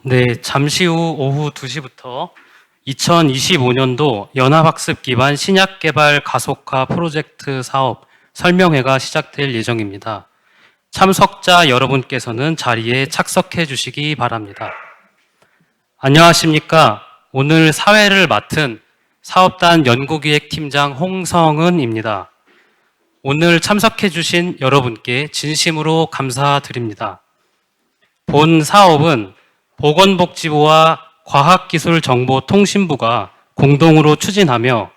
네, 잠시 후 오후 2시부터 2025년도 연합학습 기반 신약 개발 가속화 프로젝트 사업 설명회가 시작될 예정입니다. 참석자 여러분께서는 자리에 착석해 주시기 바랍니다. 안녕하십니까. 오늘 사회를 맡은 사업단 연구기획팀장 홍성은입니다. 오늘 참석해 주신 여러분께 진심으로 감사드립니다. 본 사업은 보건복지부와 과학기술정보통신부가 공동으로 추진하며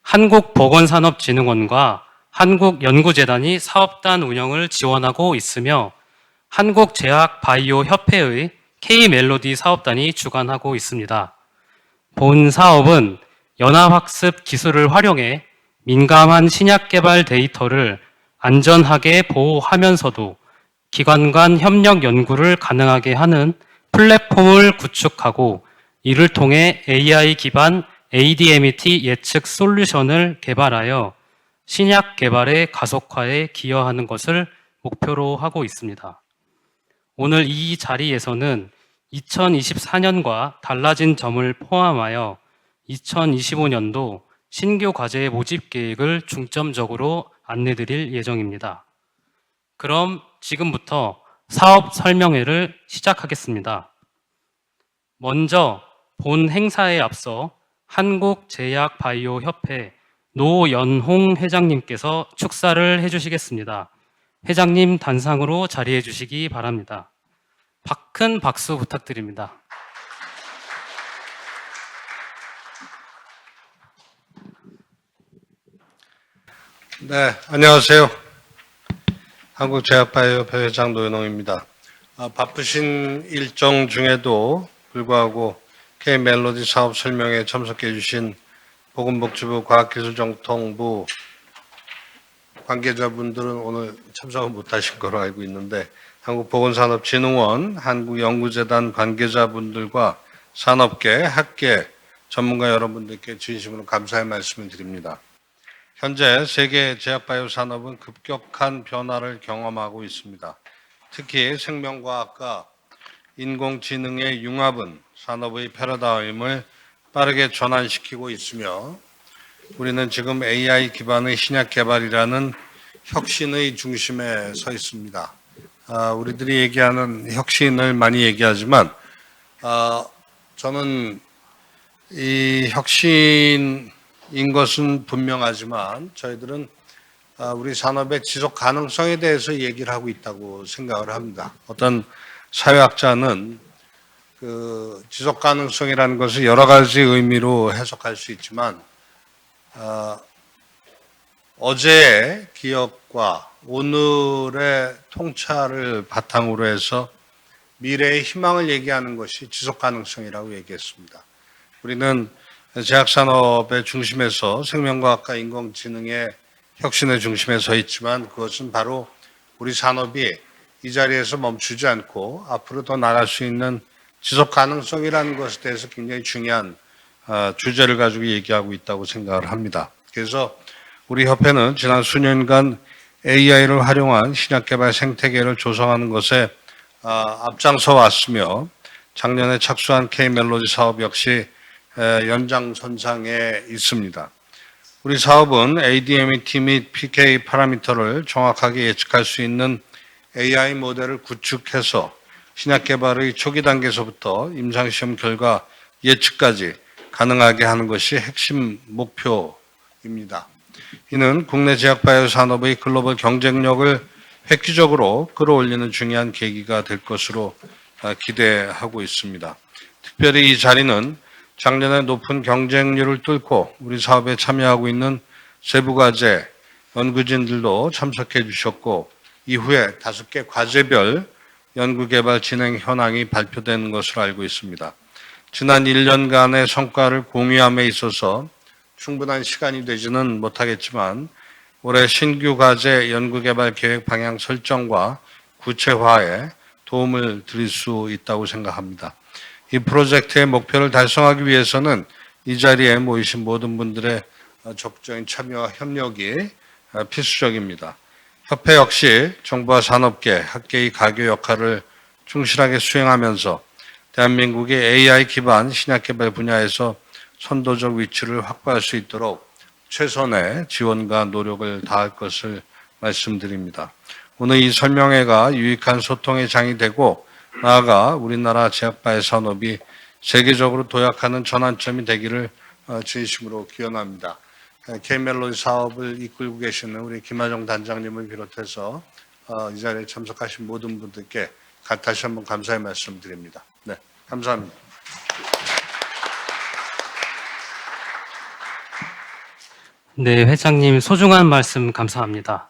한국보건산업진흥원과 한국연구재단이 사업단 운영을 지원하고 있으며 한국제약바이오협회의 K멜로디 사업단이 주관하고 있습니다. 본 사업은 연합학습 기술을 활용해 민감한 신약 개발 데이터를 안전하게 보호하면서도 기관 간 협력 연구를 가능하게 하는 플랫폼을 구축하고 이를 통해 AI 기반 ADMET 예측 솔루션을 개발하여 신약 개발의 가속화에 기여하는 것을 목표로 하고 있습니다. 오늘 이 자리에서는 2024년과 달라진 점을 포함하여 2025년도 신규 과제 모집 계획을 중점적으로 안내드릴 예정입니다. 그럼 지금부터 사업 설명회를 시작하겠습니다. 먼저 본 행사에 앞서 한국제약바이오협회 노연홍 회장님께서 축사를 해주시겠습니다. 회장님 단상으로 자리해 주시기 바랍니다. 큰 박수 부탁드립니다. 네, 안녕하세요. 한국제약바이오협회 회장 노연홍입니다. 바쁘신 일정 중에도 불구하고 K멜로디 사업 설명에 참석해 주신 보건복지부 과학기술정통부 관계자분들은 오늘 참석을 못하신 거로 알고 있는데 한국보건산업진흥원, 한국연구재단 관계자분들과 산업계, 학계, 전문가 여러분들께 진심으로 감사의 말씀을 드립니다. 현재 세계 제약바이오 산업은 급격한 변화를 경험하고 있습니다. 특히 생명과학과 인공지능의 융합은 산업의 패러다임을 빠르게 전환시키고 있으며 우리는 지금 AI 기반의 신약 개발이라는 혁신의 중심에 서 있습니다. 우리들이 얘기하는 혁신을 많이 얘기하지만 저는 이 혁신인 것은 분명하지만 저희들은 우리 산업의 지속 가능성에 대해서 얘기를 하고 있다고 생각을 합니다. 어떤 사회학자는 그 지속 가능성이라는 것을 여러 가지 의미로 해석할 수 있지만 어제의 기억과 오늘의 통찰을 바탕으로 해서 미래의 희망을 얘기하는 것이 지속 가능성이라고 얘기했습니다. 우리는 제약산업의 중심에서 생명과학과 인공지능의 혁신의 중심에 서 있지만 그것은 바로 우리 산업이 이 자리에서 멈추지 않고 앞으로 더 나갈 수 있는 지속 가능성이라는 것에 대해서 굉장히 중요한 주제를 가지고 얘기하고 있다고 생각을 합니다. 그래서 우리 협회는 지난 수년간 AI를 활용한 신약 개발 생태계를 조성하는 것에 앞장서 왔으며 작년에 착수한 K멜로디 사업 역시 연장선상에 있습니다. 우리 사업은 ADMET 및 PK 파라미터를 정확하게 예측할 수 있는 AI 모델을 구축해서 신약 개발의 초기 단계에서부터 임상시험 결과 예측까지 가능하게 하는 것이 핵심 목표입니다. 이는 국내 제약바이오 산업의 글로벌 경쟁력을 획기적으로 끌어올리는 중요한 계기가 될 것으로 기대하고 있습니다. 특별히 이 자리는 작년에 높은 경쟁률을 뚫고 우리 사업에 참여하고 있는 세부과제 연구진들도 참석해 주셨고 이후에 5개 과제별 연구개발 진행 현황이 발표된 것으로 알고 있습니다. 지난 1년간의 성과를 공유함에 있어서 충분한 시간이 되지는 못하겠지만 올해 신규 과제 연구개발 계획 방향 설정과 구체화에 도움을 드릴 수 있다고 생각합니다. 이 프로젝트의 목표를 달성하기 위해서는 이 자리에 모이신 모든 분들의 적극적인 참여와 협력이 필수적입니다. 협회 역시 정부와 산업계, 학계의 가교 역할을 충실하게 수행하면서 대한민국의 AI 기반 신약 개발 분야에서 선도적 위치를 확보할 수 있도록 최선의 지원과 노력을 다할 것을 말씀드립니다. 오늘 이 설명회가 유익한 소통의 장이 되고 나아가 우리나라 제약바이오 산업이 세계적으로 도약하는 전환점이 되기를 진심으로 기원합니다. K멜로디 사업을 이끌고 계시는 우리 김하정 단장님을 비롯해서 이 자리에 참석하신 모든 분들께 다시 한번 감사의 말씀 드립니다. 네, 감사합니다. 네, 회장님 소중한 말씀 감사합니다.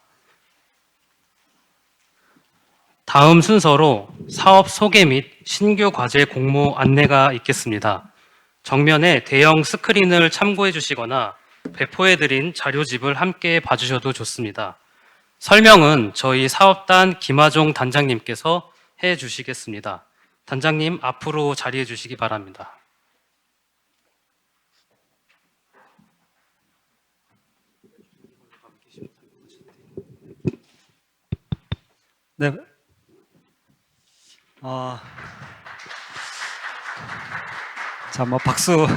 다음 순서로 사업 소개 및 신규 과제 공모 안내가 있겠습니다. 정면에 대형 스크린을 참고해 주시거나 배포해드린 자료집을 함께 봐주셔도 좋습니다. 설명은 저희 사업단 김하종 단장님께서 해 주시겠습니다. 단장님 앞으로 자리해 주시기 바랍니다. 네. 박수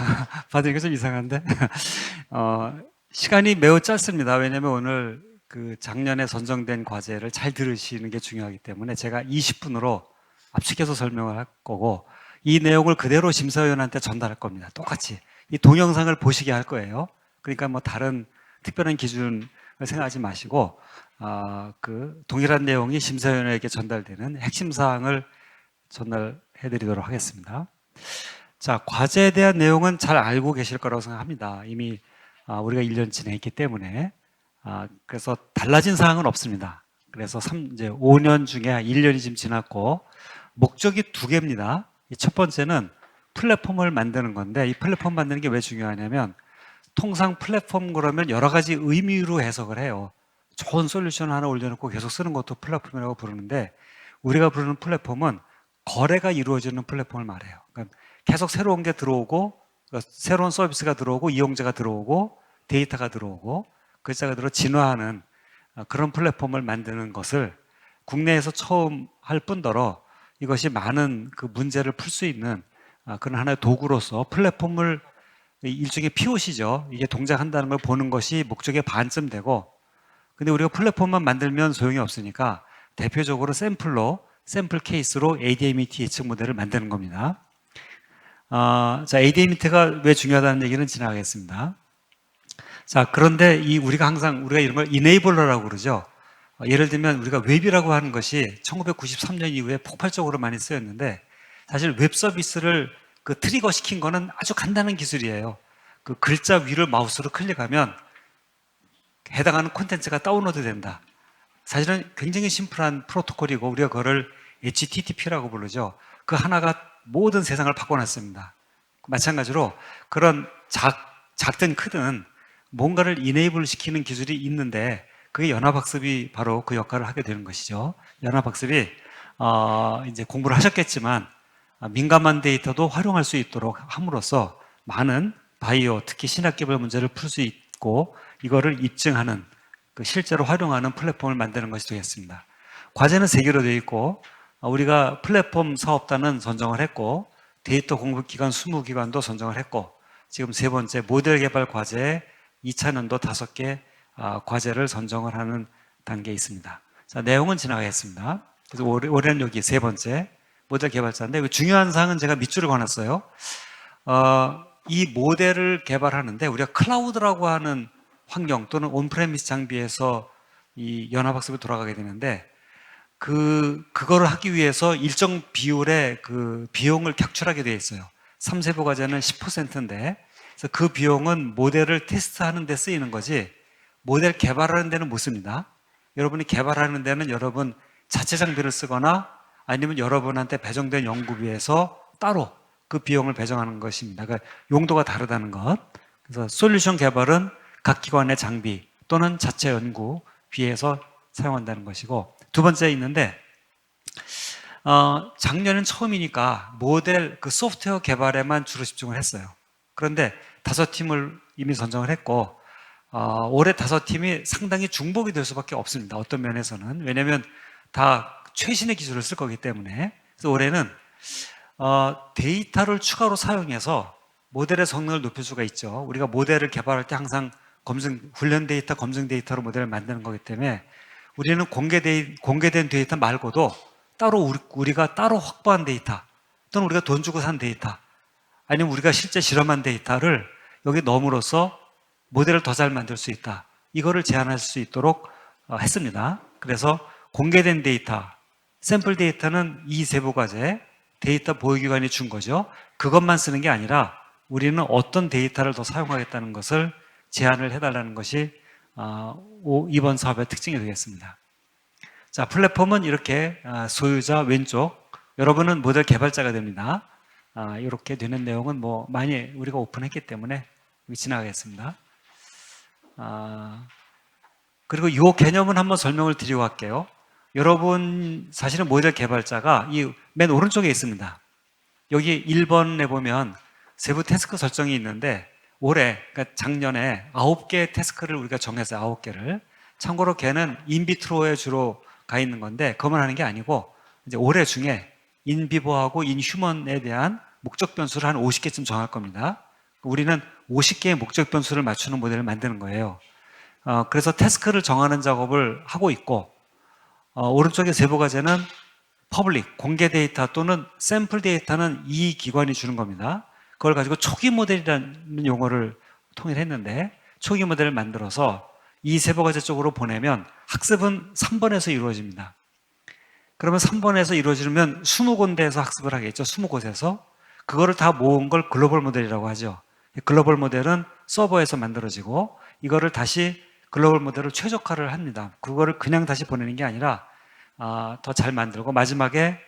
받으니까 좀 이상한데. 시간이 매우 짧습니다. 왜냐하면 오늘 그 작년에 선정된 과제를 잘 들으시는 게 중요하기 때문에 제가 20분으로 압축해서 설명을 할 거고, 이 내용을 그대로 심사위원한테 전달할 겁니다. 똑같이. 이 동영상을 보시게 할 거예요. 그러니까 뭐 다른 특별한 기준을 생각하지 마시고, 그 동일한 내용이 심사위원에게 전달되는 핵심 사항을 전달해 드리도록 하겠습니다. 자, 과제에 대한 내용은 잘 알고 계실 거라고 생각합니다. 이미 우리가 1년 진행했기 때문에. 그래서 달라진 사항은 없습니다. 그래서 이제 5년 중에 1년이 지금 지났고, 목적이 두 개입니다. 첫 번째는 플랫폼을 만드는 건데, 이 플랫폼 만드는 게 왜 중요하냐면, 통상 플랫폼 그러면 여러 가지 의미로 해석을 해요. 좋은 솔루션 하나 올려놓고 계속 쓰는 것도 플랫폼이라고 부르는데, 우리가 부르는 플랫폼은 거래가 이루어지는 플랫폼을 말해요. 그러니까 계속 새로운 게 들어오고, 새로운 서비스가 들어오고, 이용자가 들어오고, 데이터가 들어오고, 글자가 들어 진화하는 그런 플랫폼을 만드는 것을 국내에서 처음 할 뿐더러 이것이 많은 그 문제를 풀 수 있는 그런 하나의 도구로서 플랫폼을 일종의 POC죠. 이게 동작한다는 걸 보는 것이 목적의 반쯤 되고, 근데 우리가 플랫폼만 만들면 소용이 없으니까 대표적으로 샘플 케이스로 ADMET 예측 모델을 만드는 겁니다. 자, ADMET가 왜 중요하다는 얘기는 지나가겠습니다. 자, 그런데 우리가 이런 걸 이네이블러라고 그러죠. 예를 들면 우리가 웹이라고 하는 것이 1993년 이후에 폭발적으로 많이 쓰였는데, 사실 웹 서비스를 그 트리거 시킨 거는 아주 간단한 기술이에요. 그 글자 위를 마우스로 클릭하면 해당하는 콘텐츠가 다운로드 된다. 사실은 굉장히 심플한 프로토콜이고, 우리가 그거를 HTTP라고 부르죠. 그 하나가 모든 세상을 바꿔놨습니다. 마찬가지로 그런 작든 크든 뭔가를 이네이블 시키는 기술이 있는데, 그게 연합학습이 바로 그 역할을 하게 되는 것이죠. 연합학습이 이제 공부를 하셨겠지만 민감한 데이터도 활용할 수 있도록 함으로써 많은 바이오, 특히 신약 개발 문제를 풀 수 있고, 이거를 입증하는, 그 실제로 활용하는 플랫폼을 만드는 것이 되겠습니다. 과제는 3개로 되어 있고, 우리가 플랫폼 사업단은 선정을 했고, 데이터 공급기관 20기관도 선정을 했고, 지금 3번째 모델 개발 과제 2차년도 5개 과제를 선정을 하는 단계에 있습니다. 자, 내용은 지나가겠습니다. 그래서 올해는 여기 3번째 모델 개발자인데, 중요한 사항은 제가 밑줄을 그어놨어요. 이 모델을 개발하는데 우리가 클라우드라고 하는 환경 또는 온프레미스 장비에서 이 연합학습이 돌아가게 되는데, 그거를 하기 위해서 일정 비율의 그 비용을 객출하게 되어 있어요. 3세부 과제는 10%인데, 그래서 그 비용은 모델을 테스트하는 데 쓰이는 거지, 모델 개발하는 데는 못 씁니다. 여러분이 개발하는 데는 여러분 자체 장비를 쓰거나 아니면 여러분한테 배정된 연구비에서 따로 그 비용을 배정하는 것입니다. 그러니까 용도가 다르다는 것. 그래서 솔루션 개발은 각 기관의 장비 또는 자체 연구비에서 사용한다는 것이고, 두 번째 있는데, 작년은 처음이니까 모델 그 소프트웨어 개발에만 주로 집중을 했어요. 그런데 5팀을 이미 선정을 했고, 올해 5팀이 상당히 중복이 될 수밖에 없습니다. 어떤 면에서는. 왜냐하면 다 최신의 기술을 쓸 거기 때문에. 그래서 올해는 데이터를 추가로 사용해서 모델의 성능을 높일 수가 있죠. 우리가 모델을 개발할 때 항상 훈련 데이터, 검증 데이터로 모델을 만드는 거기 때문에 우리는 공개된 데이터 말고도 따로 우리가 따로 확보한 데이터 또는 우리가 돈 주고 산 데이터 아니면 우리가 실제 실험한 데이터를 여기 넣음으로써 모델을 더 잘 만들 수 있다. 이거를 제한할 수 있도록 했습니다. 그래서 공개된 데이터, 샘플 데이터는 이 세부과제 데이터 보유기관이 준 거죠. 그것만 쓰는 게 아니라 우리는 어떤 데이터를 더 사용하겠다는 것을 제안을 해달라는 것이 이번 사업의 특징이 되겠습니다. 자, 플랫폼은 이렇게 소유자 왼쪽, 여러분은 모델 개발자가 됩니다. 이렇게 되는 내용은 뭐 많이 우리가 오픈했기 때문에 지나가겠습니다. 그리고 이 개념은 한번 설명을 드리고 갈게요. 여러분 사실은 모델 개발자가 이 맨 오른쪽에 있습니다. 여기 1번에 보면 세부 태스크 설정이 있는데 올해, 그러니까 작년에 9개의 태스크를 우리가 정했어요. 9개를. 참고로 걔는 인비트로에 주로 가 있는 건데 그것만 하는 게 아니고 이제 올해 중에 인비보하고 인휴먼에 대한 목적 변수를 한 50개쯤 정할 겁니다. 우리는 50개의 목적 변수를 맞추는 모델을 만드는 거예요. 그래서 태스크를 정하는 작업을 하고 있고 오른쪽에 세부 과제는 퍼블릭, 공개 데이터 또는 샘플 데이터는 이 기관이 주는 겁니다. 그걸 가지고 초기 모델이라는 용어를 통일했는데 초기 모델을 만들어서 이 세부 과제 쪽으로 보내면 학습은 3번에서 이루어집니다. 그러면 3번에서 이루어지면 20군데에서 학습을 하겠죠. 20곳에서. 그거를 다 모은 걸 글로벌 모델이라고 하죠. 글로벌 모델은 서버에서 만들어지고 이거를 다시 글로벌 모델을 최적화를 합니다. 그거를 그냥 다시 보내는 게 아니라 더 잘 만들고 마지막에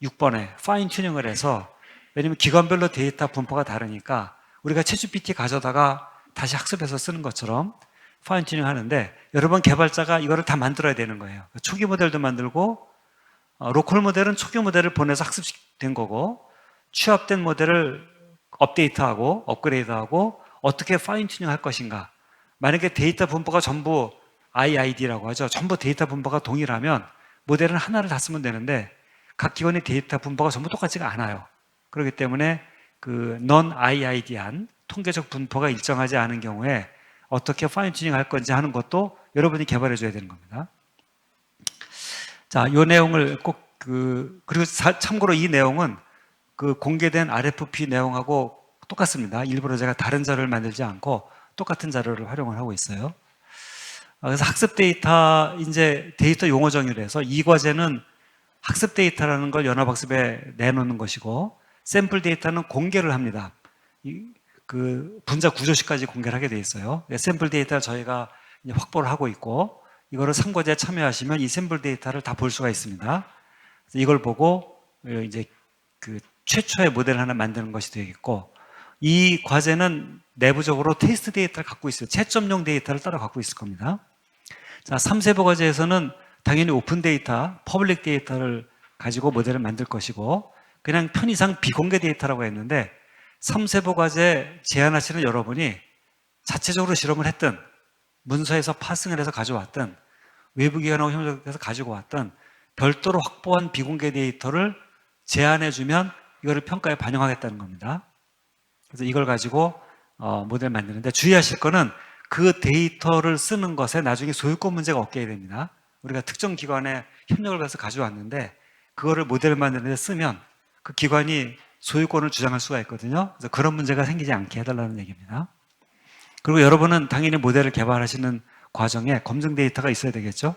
6번에 파인 튜닝을 해서 왜냐면 기관별로 데이터 분포가 다르니까 우리가 챗GPT 가져다가 다시 학습해서 쓰는 것처럼 파인 튜닝 하는데 여러분 개발자가 이거를 다 만들어야 되는 거예요. 초기 모델도 만들고 로컬 모델은 초기 모델을 보내서 학습된 거고 취합된 모델을 업데이트하고 업그레이드하고 어떻게 파인 튜닝 할 것인가. 만약에 데이터 분포가 전부 IID라고 하죠. 전부 데이터 분포가 동일하면 모델은 하나를 다 쓰면 되는데 각 기관의 데이터 분포가 전부 똑같지가 않아요. 그렇기 때문에 그 non-IID한 통계적 분포가 일정하지 않은 경우에 어떻게 파인 튜닝 할 건지 하는 것도 여러분이 개발해 줘야 되는 겁니다. 자, 이 내용을 꼭 그리고 참고로 이 내용은 그 공개된 RFP 내용하고 똑같습니다. 일부러 제가 다른 자료를 만들지 않고 똑같은 자료를 활용을 하고 있어요. 그래서 학습 데이터, 이제 데이터 용어 정의를 해서 이 과제는 학습 데이터라는 걸 연합학습에 내놓는 것이고 샘플 데이터는 공개를 합니다. 그 분자 구조식까지 공개를 하게 돼 있어요. 샘플 데이터 저희가 이제 확보를 하고 있고 이거를 상과제에 참여하시면 이 샘플 데이터를 다 볼 수가 있습니다. 이걸 보고 이제 그 최초의 모델을 하나 만드는 것이 되겠고 이 과제는 내부적으로 테스트 데이터를 갖고 있어요. 채점용 데이터를 따로 갖고 있을 겁니다. 자, 3세부 과제에서는 당연히 오픈 데이터, 퍼블릭 데이터를 가지고 모델을 만들 것이고 그냥 편의상 비공개 데이터라고 했는데 3세부 과제 제안하시는 여러분이 자체적으로 실험을 했든 문서에서 파승을 해서 가져왔든 외부 기관하고 협력해서 가지고 왔든 별도로 확보한 비공개 데이터를 제안해주면 이거를 평가에 반영하겠다는 겁니다. 그래서 이걸 가지고 모델 만드는데 주의하실 거는 그 데이터를 쓰는 것에 나중에 소유권 문제가 없게 됩니다. 우리가 특정 기관에 협력을 해서 가져왔는데 그거를 모델을 만드는 데 쓰면 그 기관이 소유권을 주장할 수가 있거든요. 그래서 그런 문제가 생기지 않게 해달라는 얘기입니다. 그리고 여러분은 당연히 모델을 개발하시는 과정에 검증 데이터가 있어야 되겠죠.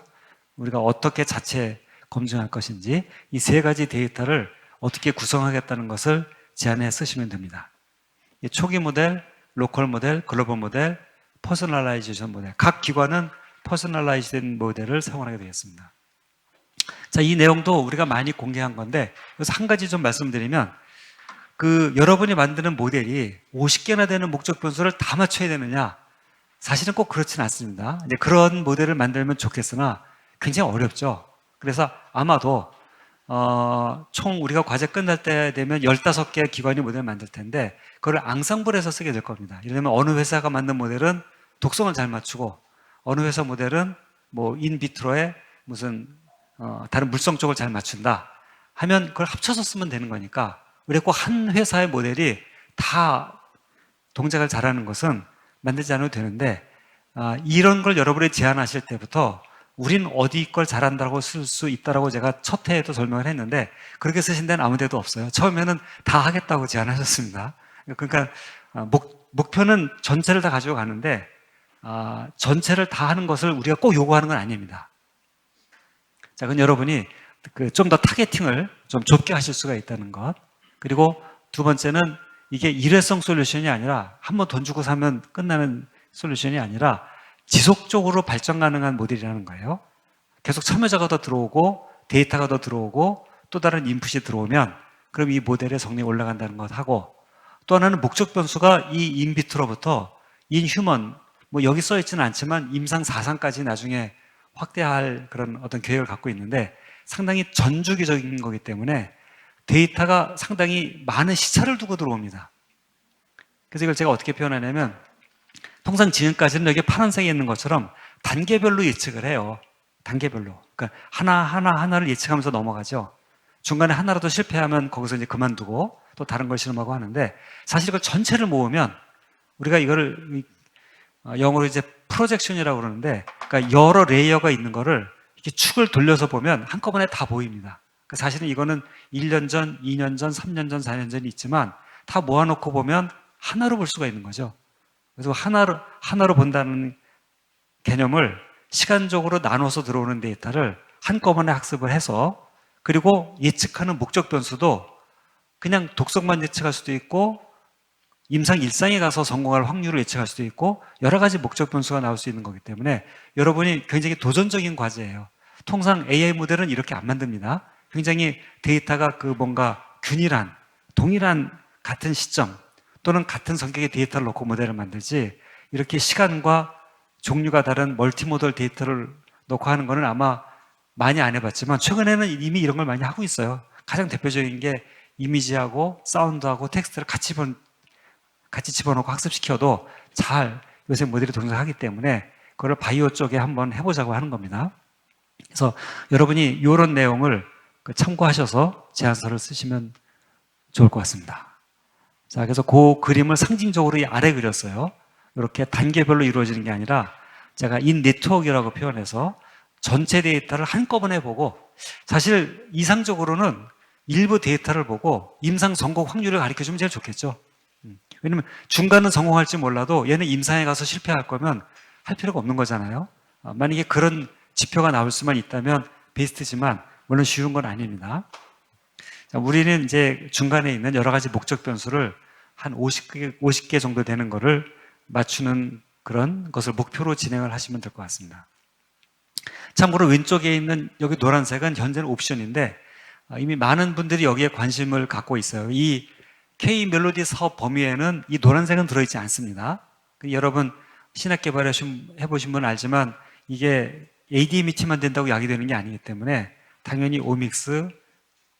우리가 어떻게 자체 검증할 것인지 이 세 가지 데이터를 어떻게 구성하겠다는 것을 제안해 쓰시면 됩니다. 초기 모델, 로컬 모델, 글로벌 모델, 퍼스널라이제이션 모델. 각 기관은 퍼스널라이즈된 모델을 사용하게 되겠습니다. 자, 이 내용도 우리가 많이 공개한 건데 여기서 한 가지 좀 말씀드리면 여러분이 만드는 모델이 50개나 되는 목적 변수를 다 맞춰야 되느냐? 사실은 꼭 그렇지는 않습니다. 이제 그런 모델을 만들면 좋겠으나 굉장히 어렵죠. 그래서 아마도 총 우리가 과제 끝날 때 되면 15개의 기관이 모델을 만들 텐데 그걸 앙상블해서 쓰게 될 겁니다. 예를 들면 어느 회사가 만든 모델은 독성을 잘 맞추고 어느 회사 모델은 뭐 인비트로에 무슨 다른 물성 쪽을 잘 맞춘다 하면 그걸 합쳐서 쓰면 되는 거니까 그랬고 한 회사의 모델이 다 동작을 잘하는 것은 만들지 않아도 되는데 이런 걸 여러분이 제안하실 때부터 우린 어디 걸 잘한다고 쓸 수 있다라고 제가 첫 회에도 설명을 했는데 그렇게 쓰신 데는 아무 데도 없어요. 처음에는 다 하겠다고 제안하셨습니다. 그러니까 목표는 전체를 다 가지고 가는데 전체를 다 하는 것을 우리가 꼭 요구하는 건 아닙니다. 자, 그럼 여러분이 좀 더 타겟팅을 좀 좁게 하실 수가 있다는 것. 그리고 두 번째는 이게 일회성 솔루션이 아니라 한번 돈 주고 사면 끝나는 솔루션이 아니라 지속적으로 발전 가능한 모델이라는 거예요. 계속 참여자가 더 들어오고 데이터가 더 들어오고 또 다른 인풋이 들어오면 그럼 이 모델의 성능이 올라간다는 것하고 또 하나는 목적 변수가 이 인비트로부터 인휴먼 뭐 여기 써 있지는 않지만 임상 4상까지 나중에 확대할 그런 어떤 계획을 갖고 있는데 상당히 전주기적인 거기 때문에 데이터가 상당히 많은 시차를 두고 들어옵니다. 그래서 이걸 제가 어떻게 표현하냐면 통상 지금까지는 여기 파란색에 있는 것처럼 단계별로 예측을 해요. 단계별로. 그러니까 하나를 예측하면서 넘어가죠. 중간에 하나라도 실패하면 거기서 이제 그만두고 또 다른 걸 실험하고 하는데 사실 이걸 전체를 모으면 우리가 이거를 영어로 이제 프로젝션이라고 그러는데 그러니까 여러 레이어가 있는 거를 이렇게 축을 돌려서 보면 한꺼번에 다 보입니다. 그러니까 사실은 이거는 1년 전, 2년 전, 3년 전, 4년 전이 있지만 다 모아놓고 보면 하나로 볼 수가 있는 거죠. 그래서 하나로 본다는 개념을 시간적으로 나눠서 들어오는 데이터를 한꺼번에 학습을 해서 그리고 예측하는 목적 변수도 그냥 독성만 예측할 수도 있고 임상 1상에 가서 성공할 확률을 예측할 수도 있고 여러 가지 목적 변수가 나올 수 있는 거기 때문에 여러분이 굉장히 도전적인 과제예요. 통상 AI 모델은 이렇게 안 만듭니다. 굉장히 데이터가 뭔가 균일한, 동일한 같은 시점 또는 같은 성격의 데이터를 놓고 모델을 만들지 이렇게 시간과 종류가 다른 멀티모델 데이터를 놓고 하는 거는 아마 많이 안 해봤지만 최근에는 이미 이런 걸 많이 하고 있어요. 가장 대표적인 게 이미지하고 사운드하고 텍스트를 같이 집어넣고 학습시켜도 잘 요새 모델이 동작하기 때문에 그걸 바이오 쪽에 한번 해보자고 하는 겁니다. 그래서 여러분이 이런 내용을 참고하셔서 제안서를 쓰시면 좋을 것 같습니다. 자, 그래서 그 그림을 상징적으로 이 아래 그렸어요. 이렇게 단계별로 이루어지는 게 아니라 제가 인 네트워크라고 표현해서 전체 데이터를 한꺼번에 보고 사실 이상적으로는 일부 데이터를 보고 임상 성공 확률을 가르쳐주면 제일 좋겠죠. 왜냐면 중간은 성공할지 몰라도 얘는 임상에 가서 실패할 거면 할 필요가 없는 거잖아요. 만약에 그런 지표가 나올 수만 있다면 베스트지만 물론 쉬운 건 아닙니다. 자, 우리는 이제 중간에 있는 여러 가지 목적 변수를 한 50개 정도 되는 거를 맞추는 그런 것을 목표로 진행을 하시면 될 것 같습니다. 참고로 왼쪽에 있는 여기 노란색은 현재는 옵션인데 이미 많은 분들이 여기에 관심을 갖고 있어요. 이 K 멜로디 사업 범위에는 이 노란색은 들어있지 않습니다. 여러분 신학 개발 해보신 분은 알지만 이게 ADMET만 된다고 약이 되는 게 아니기 때문에 당연히 오믹스,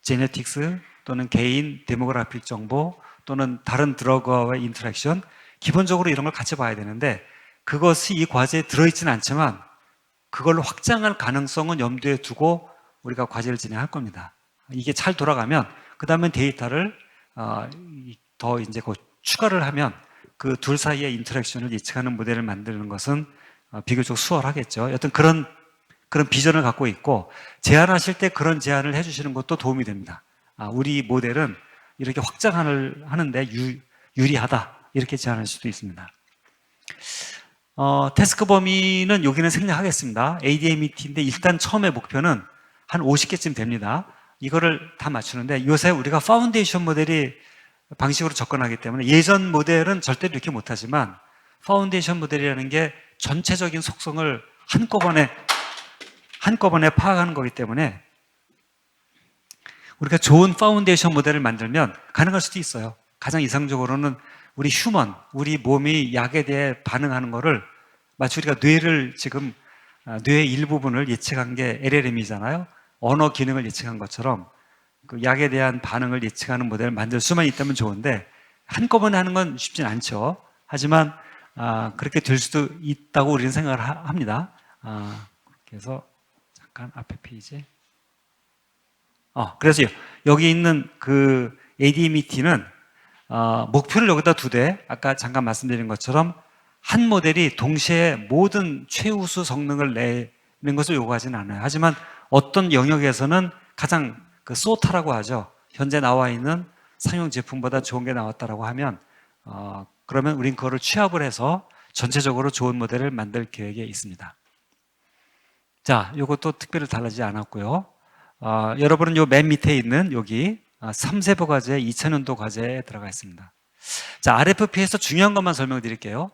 제네틱스 또는 개인 데모그래픽 정보 또는 다른 드러그와의 인터랙션 기본적으로 이런 걸 같이 봐야 되는데 그것이 이 과제에 들어있지는 않지만 그걸로 확장할 가능성은 염두에 두고 우리가 과제를 진행할 겁니다. 이게 잘 돌아가면 그 다음에 데이터를 더 이제 추가를 하면 그 둘 사이의 인터랙션을 예측하는 모델을 만드는 것은 비교적 수월하겠죠. 여튼 그런 비전을 갖고 있고 제안하실 때 그런 제안을 해주시는 것도 도움이 됩니다. 우리 모델은 이렇게 확장을 하는데 유리하다 이렇게 제안할 수도 있습니다. 태스크 범위는 여기는 생략하겠습니다. ADMET인데 일단 처음에 목표는 한 50개쯤 됩니다. 이거를 다 맞추는데 요새 우리가 파운데이션 모델이 방식으로 접근하기 때문에 예전 모델은 절대로 이렇게 못하지만 파운데이션 모델이라는 게 전체적인 속성을 한꺼번에 파악하는 거기 때문에 우리가 좋은 파운데이션 모델을 만들면 가능할 수도 있어요. 가장 이상적으로는 우리 몸이 약에 대해 반응하는 거를 마치 우리가 뇌의 일부분을 예측한 게 LLM이잖아요. 언어 기능을 예측한 것처럼 그 약에 대한 반응을 예측하는 모델을 만들 수만 있다면 좋은데 한꺼번에 하는 건 쉽진 않죠. 하지만 그렇게 될 수도 있다고 우리는 생각을 합니다. 그래서 잠깐 앞에 페이지. 그래서 여기 있는 그 ADMET는 목표를 여기다 두되 아까 잠깐 말씀드린 것처럼 한 모델이 동시에 모든 최우수 성능을 내는 것을 요구하지는 않아요. 하지만 어떤 영역에서는 가장 소타라고 하죠. 현재 나와 있는 상용 제품보다 좋은 게 나왔다라고 하면 그러면 우린 그거를 취합을 해서 전체적으로 좋은 모델을 만들 계획에 있습니다. 자, 이것도 특별히 달라지지 않았고요. 여러분은 요 맨 밑에 있는 여기 3세부 과제 2000년도 과제에 들어가 있습니다. 자, RFP에서 중요한 것만 설명드릴게요.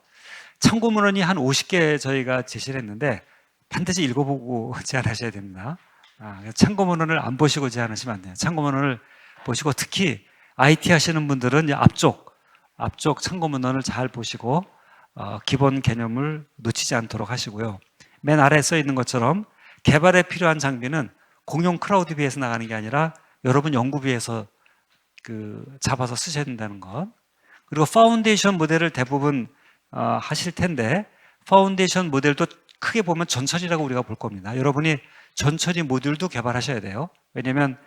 참고문헌이 한 50개 저희가 제시를 했는데 반드시 읽어보고 제안하셔야 됩니다. 참고문헌을 안 보시고 제안하시면 안 돼요. 참고문헌을 보시고 특히 IT 하시는 분들은 앞쪽 참고문헌을 잘 보시고 기본 개념을 놓치지 않도록 하시고요. 맨 아래에 써 있는 것처럼 개발에 필요한 장비는 공용 클라우드비에서 나가는 게 아니라 여러분 연구비에서 잡아서 쓰셔야 된다는 것. 그리고 파운데이션 모델을 대부분 하실 텐데 파운데이션 모델도 크게 보면 전처리라고 우리가 볼 겁니다. 여러분이 전처리 모듈도 개발하셔야 돼요. 왜냐하면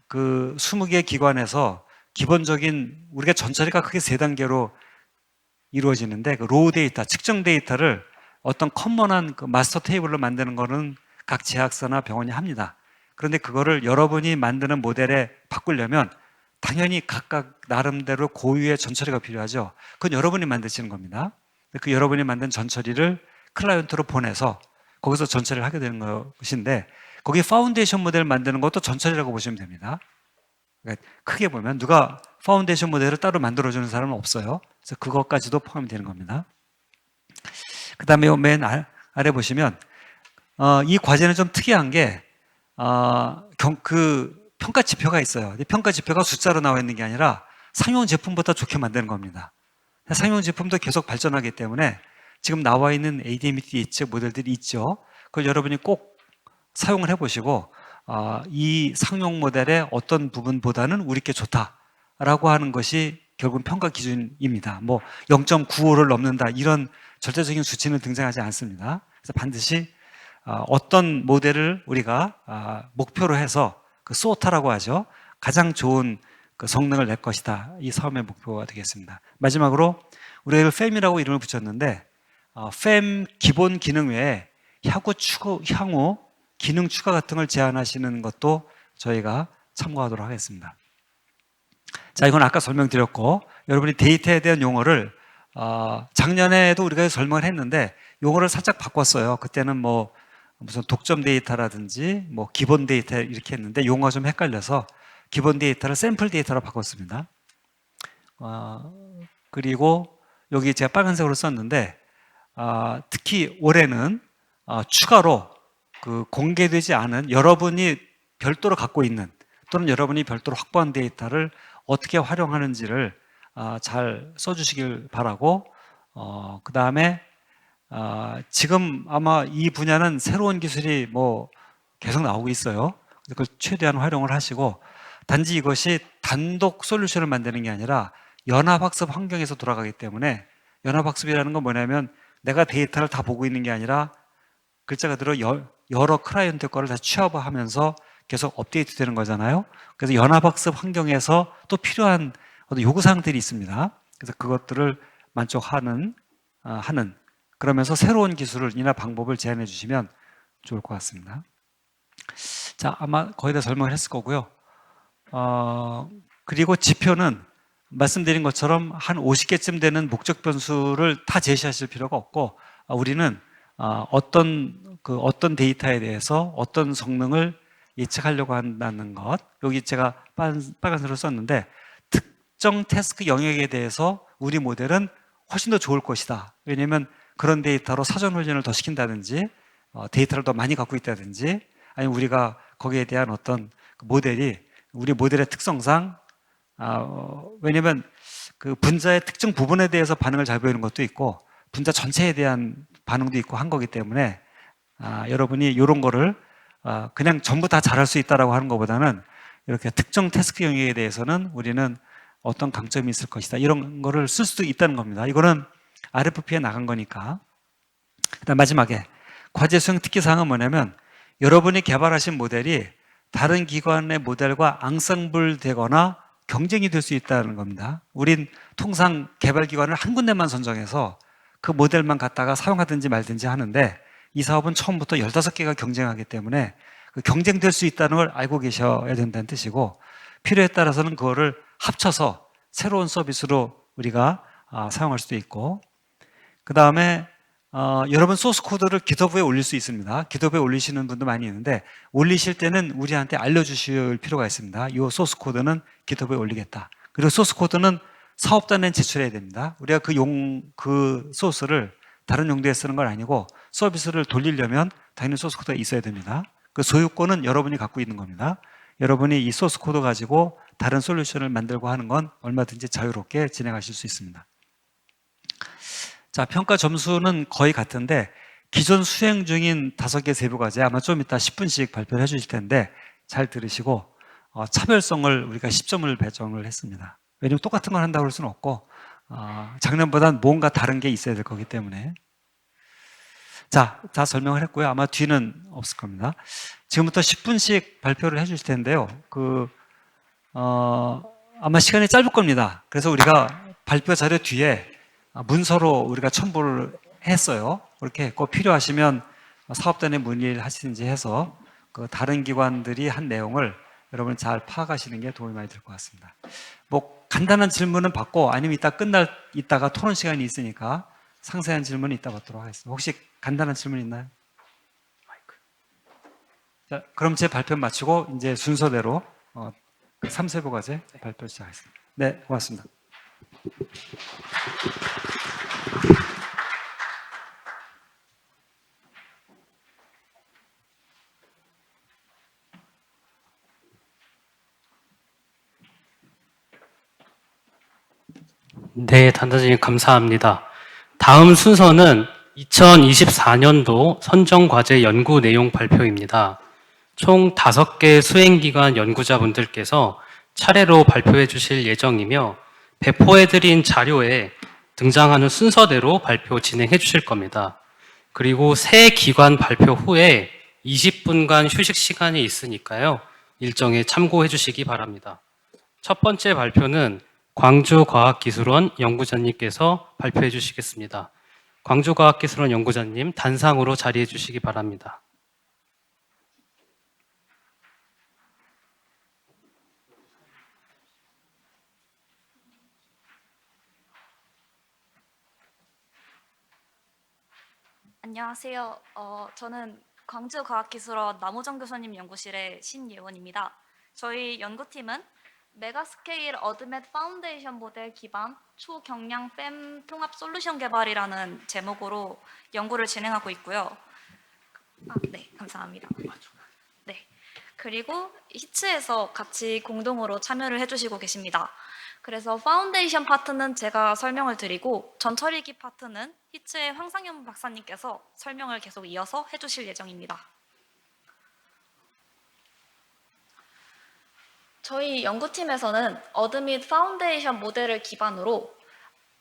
20개 기관에서 기본적인 우리가 전처리가 크게 3단계로 이루어지는데 로우 데이터, 측정 데이터를 어떤 커먼한 마스터 테이블로 만드는 거는 각 제약사나 병원이 합니다. 그런데 그거를 여러분이 만드는 모델에 바꾸려면 당연히 각각 나름대로 고유의 전처리가 필요하죠. 그건 여러분이 만드시는 겁니다. 그 여러분이 만든 전처리를 클라이언트로 보내서 거기서 전처리를 하게 되는 것인데 거기 파운데이션 모델 만드는 것도 전처리라고 보시면 됩니다. 그러니까 크게 보면 누가 파운데이션 모델을 따로 만들어주는 사람은 없어요. 그래서 그것까지도 포함이 되는 겁니다. 그 다음에 맨 아래 보시면 이 과제는 좀 특이한 게 평가 지표가 있어요. 평가 지표가 숫자로 나와 있는 게 아니라 상용 제품보다 좋게 만드는 겁니다. 상용 제품도 계속 발전하기 때문에 지금 나와 있는 ADMET 모델들이 있죠. 그걸 여러분이 꼭 사용을 해보시고 이 상용 모델의 어떤 부분보다는 우리 게 좋다라고 하는 것이 결국은 평가 기준입니다. 뭐 0.95를 넘는다 이런 절대적인 수치는 등장하지 않습니다. 그래서 반드시 어떤 모델을 우리가 목표로 해서 소타라고 하죠. 가장 좋은 성능을 낼 것이다. 이 사업의 목표가 되겠습니다. 마지막으로 우리가 FEM이라고 이름을 붙였는데 FEM 기본 기능 외에 향후 기능 추가 같은 걸 제안하시는 것도 저희가 참고하도록 하겠습니다. 자, 이건 아까 설명드렸고 여러분이 데이터에 대한 용어를 작년에도 우리가 설명을 했는데 용어를 살짝 바꿨어요. 그때는 무슨 독점 데이터라든지 기본 데이터 이렇게 했는데 용어가 좀 헷갈려서 기본 데이터를 샘플 데이터로 바꿨습니다. 그리고 여기 제가 빨간색으로 썼는데 특히 올해는 추가로 공개되지 않은 여러분이 별도로 갖고 있는 또는 여러분이 별도로 확보한 데이터를 어떻게 활용하는지를 잘 써주시길 바라고 그 다음에 지금 아마 이 분야는 새로운 기술이 계속 나오고 있어요. 그걸 최대한 활용을 하시고 단지 이것이 단독 솔루션을 만드는 게 아니라 연합학습 환경에서 돌아가기 때문에 연합학습이라는 건 뭐냐면 내가 데이터를 다 보고 있는 게 아니라 글자 그대로 여러 클라이언트 거를 다 취합하면서 계속 업데이트 되는 거잖아요. 그래서 연합학습 환경에서 또 필요한 어떤 요구사항들이 있습니다. 그래서 그것들을 만족하는 그러면서 새로운 기술이나 방법을 제안해 주시면 좋을 것 같습니다. 자, 아마 거의 다 설명을 했을 거고요. 그리고 지표는 말씀드린 것처럼 한 50개쯤 되는 목적 변수를 다 제시하실 필요가 없고 우리는 어떤 데이터에 대해서 어떤 성능을 예측하려고 한다는 것, 여기 제가 빨간색으로 썼는데 특정 태스크 영역에 대해서 우리 모델은 훨씬 더 좋을 것이다. 왜냐하면 그런 데이터로 사전 훈련을 더 시킨다든지 데이터를 더 많이 갖고 있다든지 아니면 우리가 거기에 대한 어떤 모델이 우리 모델의 특성상 왜냐하면 분자의 특정 부분에 대해서 반응을 잘 보이는 것도 있고 분자 전체에 대한 반응도 있고 한 거기 때문에 여러분이 이런 거를 그냥 전부 다 잘할 수 있다라고 하는 것보다는 이렇게 특정 태스크 영역에 대해서는 우리는 어떤 강점이 있을 것이다 이런 거를 쓸 수도 있다는 겁니다. 이거는 RFP에 나간 거니까. 그다음 마지막에 과제 수행 특기사항은 뭐냐면 여러분이 개발하신 모델이 다른 기관의 모델과 앙상블 되거나 경쟁이 될 수 있다는 겁니다. 우린 통상 개발기관을 한 군데만 선정해서 그 모델만 갖다가 사용하든지 말든지 하는데 이 사업은 처음부터 15개가 경쟁하기 때문에 그 경쟁될 수 있다는 걸 알고 계셔야 된다는 뜻이고, 필요에 따라서는 그거를 합쳐서 새로운 서비스로 우리가 사용할 수도 있고, 그 다음에 여러분 소스 코드를 GitHub에 올릴 수 있습니다. GitHub에 올리시는 분도 많이 있는데 올리실 때는 우리한테 알려주실 필요가 있습니다. 이 소스 코드는 GitHub에 올리겠다. 그리고 소스 코드는 사업단에 제출해야 됩니다. 우리가 그 소스를 다른 용도에 쓰는 건 아니고 서비스를 돌리려면 당연히 소스 코드가 있어야 됩니다. 그 소유권은 여러분이 갖고 있는 겁니다. 여러분이 이 소스 코드 가지고 다른 솔루션을 만들고 하는 건 얼마든지 자유롭게 진행하실 수 있습니다. 자, 평가 점수는 거의 같은데 기존 수행 중인 5개 세부 과제 아마 좀 이따 10분씩 발표를 해주실 텐데 잘 들으시고 차별성을 우리가 10점을 배정을 했습니다. 왜냐하면 똑같은 걸 한다고 할 수는 없고 작년보다는 뭔가 다른 게 있어야 될 거기 때문에. 자, 다 설명을 했고요. 아마 뒤는 없을 겁니다. 지금부터 10분씩 발표를 해주실 텐데요. 아마 시간이 짧을 겁니다. 그래서 우리가 발표 자료 뒤에 문서로 우리가 첨부를 했어요. 그렇게 했고 필요하시면 사업단에 문의를 하시든지 해서 그 다른 기관들이 한 내용을 여러분 잘 파악하시는 게 도움이 많이 될 것 같습니다. 뭐 간단한 질문은 받고 아니면 이따가 토론 시간이 있으니까 상세한 질문은 이따 받도록 하겠습니다. 혹시 간단한 질문 있나요? 자, 그럼 제 발표 마치고 이제 순서대로 3세부 과제 발표 시작하겠습니다. 네, 고맙습니다. 네, 단장님 감사합니다. 다음 순서는 2024년도 선정과제 연구 내용 발표입니다. 총 5개 수행기관 연구자분들께서 차례로 발표해 주실 예정이며 배포해드린 자료에 등장하는 순서대로 발표 진행해 주실 겁니다. 그리고 새 기관 발표 후에 20분간 휴식 시간이 있으니까요. 일정에 참고해 주시기 바랍니다. 첫 번째 발표는 광주과학기술원 연구자님께서 발표해 주시겠습니다. 광주과학기술원 연구자님 단상으로 자리해 주시기 바랍니다. 안녕하세요. 저는 광주과학기술원 남우정 교수님 연구실의 신예원입니다. 저희 연구팀은 메가스케일 어드맷 파운데이션 모델 기반 초경량 뺨 통합 솔루션 개발이라는 제목으로 연구를 진행하고 있고요. 네, 감사합니다. 네, 그리고 히츠에서 같이 공동으로 참여를 해주시고 계십니다. 그래서 파운데이션 파트는 제가 설명을 드리고 전처리기 파트는 히츠의 황상현 박사님께서 설명을 계속 이어서 해주실 예정입니다. 저희 연구팀에서는 어드밋 파운데이션 모델을 기반으로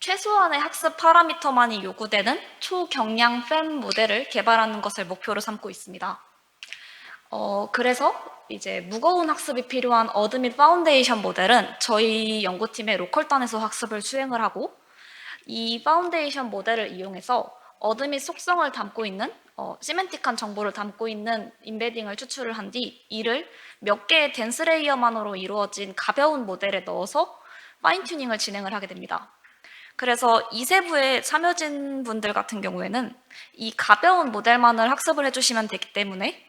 최소한의 학습 파라미터만이 요구되는 초경량 팸 모델을 개발하는 것을 목표로 삼고 있습니다. 그래서 이제 무거운 학습이 필요한 어드밋 파운데이션 모델은 저희 연구팀의 로컬단에서 학습을 수행을 하고 이 파운데이션 모델을 이용해서 어드밋 속성을 담고 있는 시멘틱한 정보를 담고 있는 인베딩을 추출을 한 뒤 이를 몇 개의 덴스 레이어만으로 이루어진 가벼운 모델에 넣어서 파인 튜닝을 진행을 하게 됩니다. 그래서 이 세부에 참여진 분들 같은 경우에는 이 가벼운 모델만을 학습을 해주시면 되기 때문에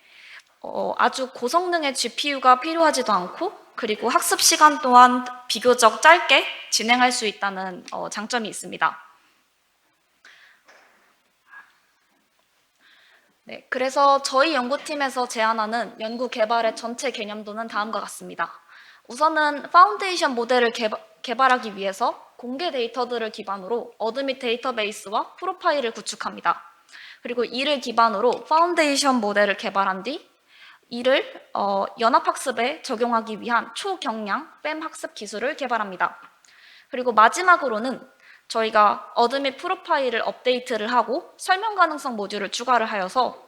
아주 고성능의 GPU가 필요하지도 않고 그리고 학습 시간 또한 비교적 짧게 진행할 수 있다는 장점이 있습니다. 네, 그래서 저희 연구팀에서 제안하는 연구 개발의 전체 개념도는 다음과 같습니다. 우선은 파운데이션 모델을 개발하기 위해서 공개 데이터들을 기반으로 어드밋 데이터베이스와 프로파일을 구축합니다. 그리고 이를 기반으로 파운데이션 모델을 개발한 뒤 이를 연합학습에 적용하기 위한 초경량 뺨 학습 기술을 개발합니다. 그리고 마지막으로는 저희가 어드밋 프로파일을 업데이트를 하고 설명 가능성 모듈을 추가를 하여서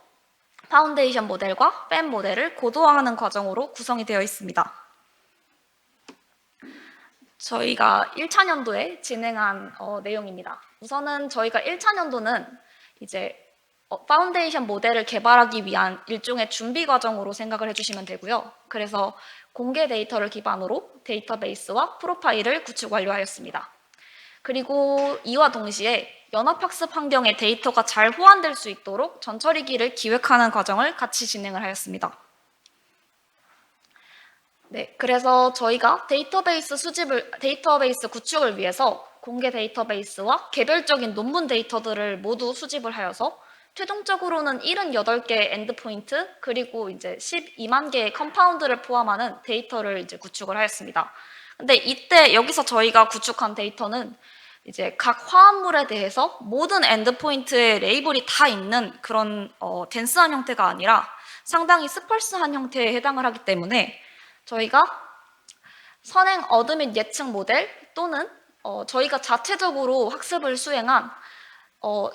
파운데이션 모델과 뺨 모델을 고도화하는 과정으로 구성이 되어 있습니다. 저희가 1차 년도에 진행한 내용입니다. 우선은 저희가 1차 년도는 이제 파운데이션 모델을 개발하기 위한 일종의 준비 과정으로 생각을 해주시면 되고요. 그래서 공개 데이터를 기반으로 데이터베이스와 프로파일을 구축 완료하였습니다. 그리고 이와 동시에 연합학습 환경에 데이터가 잘 호환될 수 있도록 전처리기를 기획하는 과정을 같이 진행을 하였습니다. 네, 그래서 저희가 데이터베이스 구축을 위해서 공개 데이터베이스와 개별적인 논문 데이터들을 모두 수집을 하여서 최종적으로는 78개 엔드포인트 그리고 이제 12만 개의 컴파운드를 포함하는 데이터를 이제 구축을 하였습니다. 근데 이때 여기서 저희가 구축한 데이터는 이제 각 화합물에 대해서 모든 엔드포인트의 레이블이 다 있는 그런 덴스한 형태가 아니라 상당히 스펄스한 형태에 해당을 하기 때문에 저희가 선행 어드 및 예측 모델 또는 저희가 자체적으로 학습을 수행한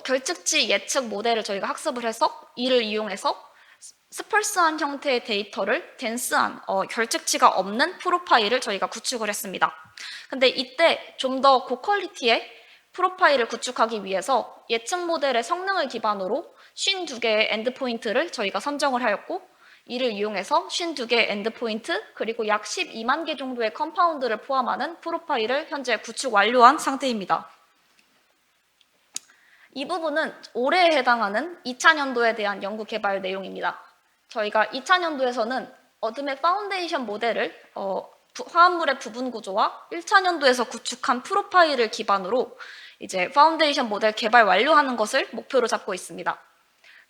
결측치 예측 모델을 저희가 학습을 해서 이를 이용해서 스펄스한 형태의 데이터를 덴스한 결측치가 없는 프로파일을 저희가 구축을 했습니다. 근데 이때 좀 더 고퀄리티의 프로파일을 구축하기 위해서 예측 모델의 성능을 기반으로 52개의 엔드포인트를 저희가 선정을 하였고 이를 이용해서 52개 엔드포인트 그리고 약 12만 개 정도의 컴파운드를 포함하는 프로파일을 현재 구축 완료한 상태입니다. 이 부분은 올해에 해당하는 2차 년도에 대한 연구 개발 내용입니다. 저희가 2차 년도에서는 어둠의 파운데이션 모델을 화합물의 부분 구조와 1차 년도에서 구축한 프로파일을 기반으로 이제 파운데이션 모델 개발 완료하는 것을 목표로 잡고 있습니다.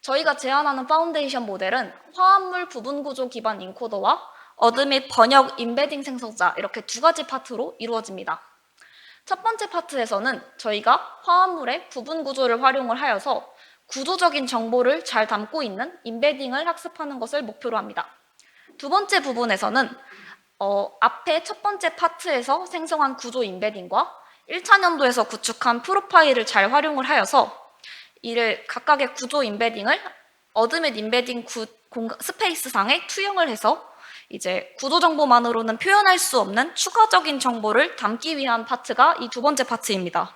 저희가 제안하는 파운데이션 모델은 화합물 부분 구조 기반 인코더와 어드 및 번역 임베딩 생성자 이렇게 두 가지 파트로 이루어집니다. 첫 번째 파트에서는 저희가 화합물의 부분 구조를 활용을 하여서 구조적인 정보를 잘 담고 있는 임베딩을 학습하는 것을 목표로 합니다. 두 번째 부분에서는 앞에 첫 번째 파트에서 생성한 구조 임베딩과 1차 년도에서 구축한 프로파일을 잘 활용을 하여서 이를 각각의 구조 임베딩을 어드 및 임베딩 스페이스 상에 투영을 해서 이제 구조 정보만으로는 표현할 수 없는 추가적인 정보를 담기 위한 파트가 이 두 번째 파트입니다.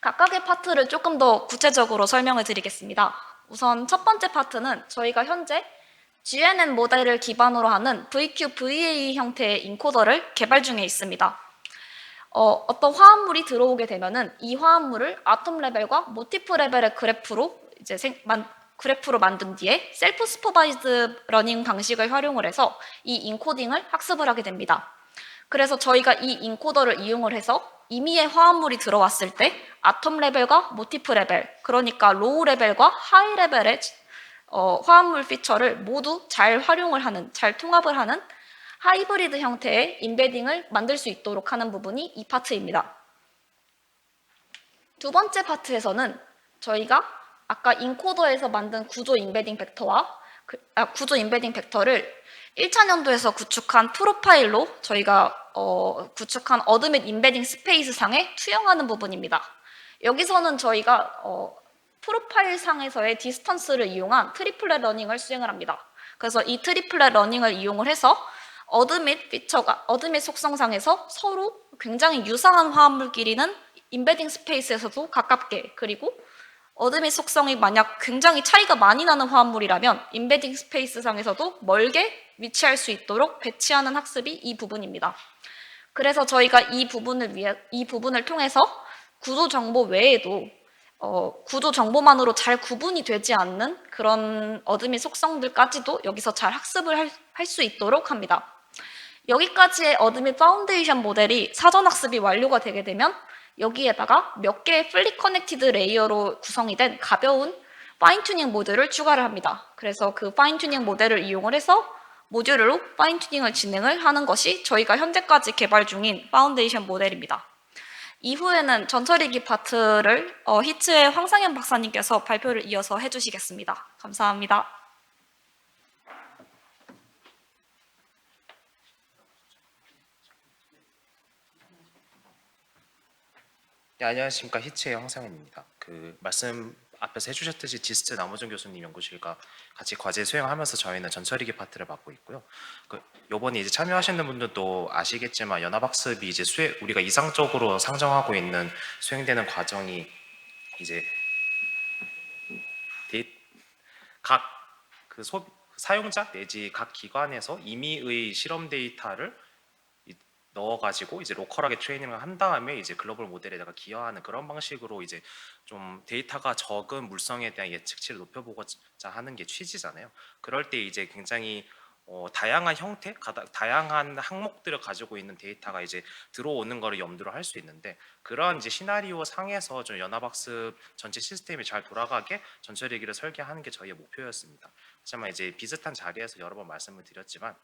각각의 파트를 조금 더 구체적으로 설명을 드리겠습니다. 우선 첫 번째 파트는 저희가 현재 GNN 모델을 기반으로 하는 VQ-VA 형태의 인코더를 개발 중에 있습니다. 어떤 화합물이 들어오게 되면은 이 화합물을 아톰 레벨과 모티프 레벨의 그래프로 이제 그래프로 만든 뒤에 셀프 슈퍼바이즈드 러닝 방식을 활용을 해서 이 인코딩을 학습을 하게 됩니다. 그래서 저희가 이 인코더를 이용을 해서 임의의 화합물이 들어왔을 때 아톰 레벨과 모티프 레벨, 그러니까 로우 레벨과 하이 레벨의 화합물 피처를 모두 잘 활용을 하는, 잘 통합을 하는 하이브리드 형태의 임베딩을 만들 수 있도록 하는 부분이 이 파트입니다. 두 번째 파트에서는 저희가 아까 인코더에서 만든 구조 임베딩 벡터를 1차 년도에서 구축한 프로파일로 저희가 구축한 어드 및 임베딩 스페이스 상에 투영하는 부분입니다. 여기서는 저희가 프로파일 상에서의 디스턴스를 이용한 트리플렛 러닝을 수행을 합니다. 그래서 이 트리플렛 러닝을 이용을 해서 어드 및 속성상에서 서로 굉장히 유사한 화합물끼리는 임베딩 스페이스에서도 가깝게, 그리고 어드 및 속성이 만약 굉장히 차이가 많이 나는 화합물이라면 임베딩 스페이스 상에서도 멀게 위치할 수 있도록 배치하는 학습이 이 부분입니다. 그래서 저희가 이 부분을 통해서 구조 정보 외에도 구조 정보만으로 잘 구분이 되지 않는 그런 어드 및 속성들까지도 여기서 잘 학습을 할 수 있도록 합니다. 여기까지의 어드 및 파운데이션 모델이 사전 학습이 완료가 되게 되면 여기에다가 몇 개의 플리 커넥티드 레이어로 구성이 된 가벼운 파인 튜닝 모듈을 추가를 합니다. 그래서 그 파인 튜닝 모델을 이용을 해서 모듈로 파인 튜닝을 진행을 하는 것이 저희가 현재까지 개발 중인 파운데이션 모델입니다. 이후에는 전처리기 파트를 히츠의 황상현 박사님께서 발표를 이어서 해주시겠습니다. 감사합니다. 네, 안녕하십니까. 히츠의 황상현입니다. 말씀 앞에서 해주셨듯이 지스트 남우준 교수님 연구실과 같이 과제 수행하면서 저희는 전처리기 파트를 맡고 있고요. 요번에 이제 참여하시는 분들도 아시겠지만 연합학습이 이제 우리가 이상적으로 상정하고 있는 수행되는 과정이 이제 각그 사용자 내지 각 기관에서 임의의 실험 데이터를 넣어가지고 이제 로컬하게 트레이닝을 한 다음에 이제 글로벌 모델에다가 기여하는 그런 방식으로 이제 좀 데이터가 적은 물성에 대한 예측치를 높여보고자 하는 게 취지잖아요. 그럴 때 이제 굉장히 다양한 형태, 다양한 항목들을 가지고 있는 데이터가 이제 들어오는 거를 염두로 할 수 있는데 그런 이제 시나리오 상에서 좀 연합학습 전체 시스템이 잘 돌아가게 전처리기를 설계하는 게 저희의 목표였습니다. 하지만 이제 비슷한 자리에서 여러 번 말씀을 드렸지만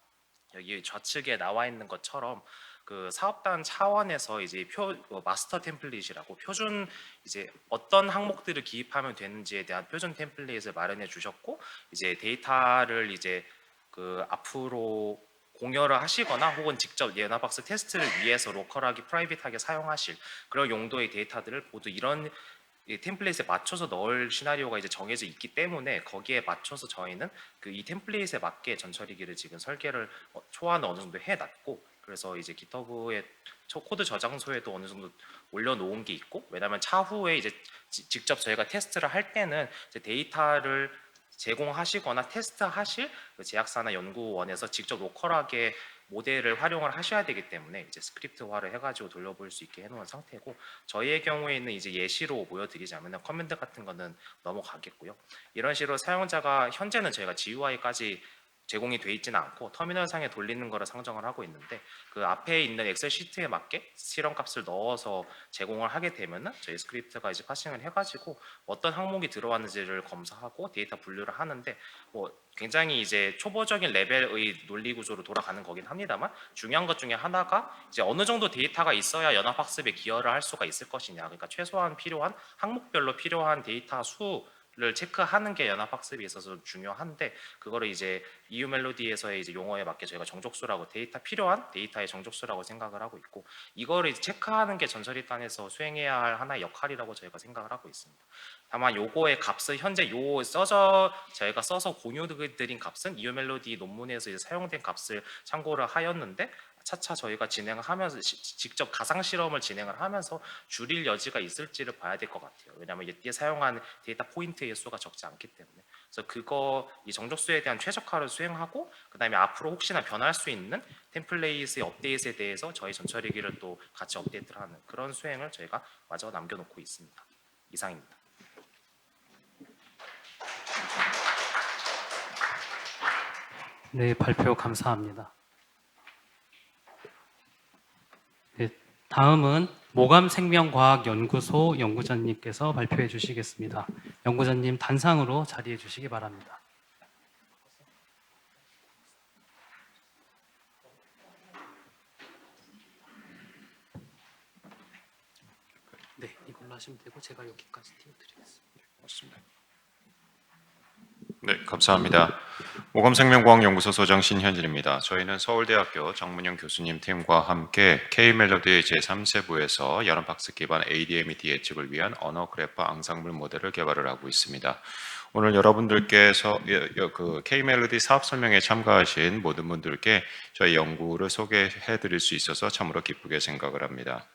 여기 좌측에 나와 있는 것처럼 그 사업단 차원에서 이제 마스터 템플릿이라고 표준 이제 어떤 항목들을 기입하면 되는지에 대한 표준 템플릿을 마련해 주셨고 이제 데이터를 이제 그 앞으로 공여를 하시거나 혹은 직접 연합학습 테스트를 위해서 로컬하게 프라이빗하게 사용하실 그런 용도의 데이터들을 모두 이런 이 템플릿에 맞춰서 넣을 시나리오가 이제 정해져 있기 때문에 거기에 맞춰서 저희는 그 이 템플릿에 맞게 전처리기를 지금 설계를 초안을 어느 정도 해놨고 그래서 이제 GitHub의 코드 저장소에도 어느 정도 올려놓은 게 있고 왜냐하면 차후에 이제 직접 저희가 테스트를 할 때는 이제 데이터를 제공하시거나 테스트하실 그 제약사나 연구원에서 직접 로컬하게 모델을 활용을 하셔야 되기 때문에 이제 스크립트화를 해가지고 돌려볼 수 있게 해놓은 상태고 저희의 경우에는 이제 예시로 보여드리자면 커맨드 같은 거는 넘어가겠고요. 이런 식으로 사용자가 현재는 저희가 GUI까지 제공이 돼 있지는 않고 터미널상에 돌리는 거를 상정을 하고 있는데 그 앞에 있는 엑셀 시트에 맞게 실험값을 넣어서 제공을 하게 되면은 저희 스크립트가 이제 파싱을 해가지고 어떤 항목이 들어왔는지를 검사하고 데이터 분류를 하는데 뭐 굉장히 이제 초보적인 레벨의 논리 구조로 돌아가는 거긴 합니다만 중요한 것 중에 하나가 이제 어느 정도 데이터가 있어야 연합학습에 기여를 할 수가 있을 것이냐 그러니까 최소한 필요한 항목별로 필요한 데이터 수를 체크하는 게 연합학습에 있어서 중요한데 그거를 이제 EU 멜로디에서의 이제 용어에 맞게 저희가 정족수라고 필요한 데이터의 정족수라고 생각을 하고 있고 이거를 이제 체크하는 게 전처리단에서 수행해야 할 하나의 역할이라고 저희가 생각을 하고 있습니다. 다만 요거의 값은 현재 저희가 써서 공유드린 값은 EU 멜로디 논문에서 이제 사용된 값을 참고를 하였는데 차차 저희가 진행하면서 직접 가상 실험을 진행을 하면서 줄일 여지가 있을지를 봐야 될 것 같아요. 왜냐하면 이때 사용한 데이터 포인트의 수가 적지 않기 때문에. 그래서 이 정족수에 대한 최적화를 수행하고 그다음에 앞으로 혹시나 변할 수 있는 템플레이트의 업데이트에 대해서 저희 전처리기를 또 같이 업데이트를 하는 그런 수행을 저희가 마저 남겨놓고 있습니다. 이상입니다. 네, 발표 감사합니다. 네, 다음은 모감생명과학연구소 연구자님께서 발표해 주시겠습니다. 연구자님 단상으로 자리해 주시기 바랍니다. 네, 이걸로 하시면 되고 제가 여기까지 띄워드리겠습니다. 맞습니다. 네, 감사합니다. 모감생명과학연구소 소장 신현진입니다. 저희는 서울대학교 정문영 교수님 팀과 함께 K-멜로디의 제3세부에서 연합학습 기반 ADMET 예측을 위한 언어 그래프 앙상블 모델을 개발을 하고 있습니다. 오늘 여러분들께서 그 K-멜로디 사업 설명에 참가하신 모든 분들께 저희 연구를 소개해 드릴 수 있어서 참으로 기쁘게 생각을 합니다.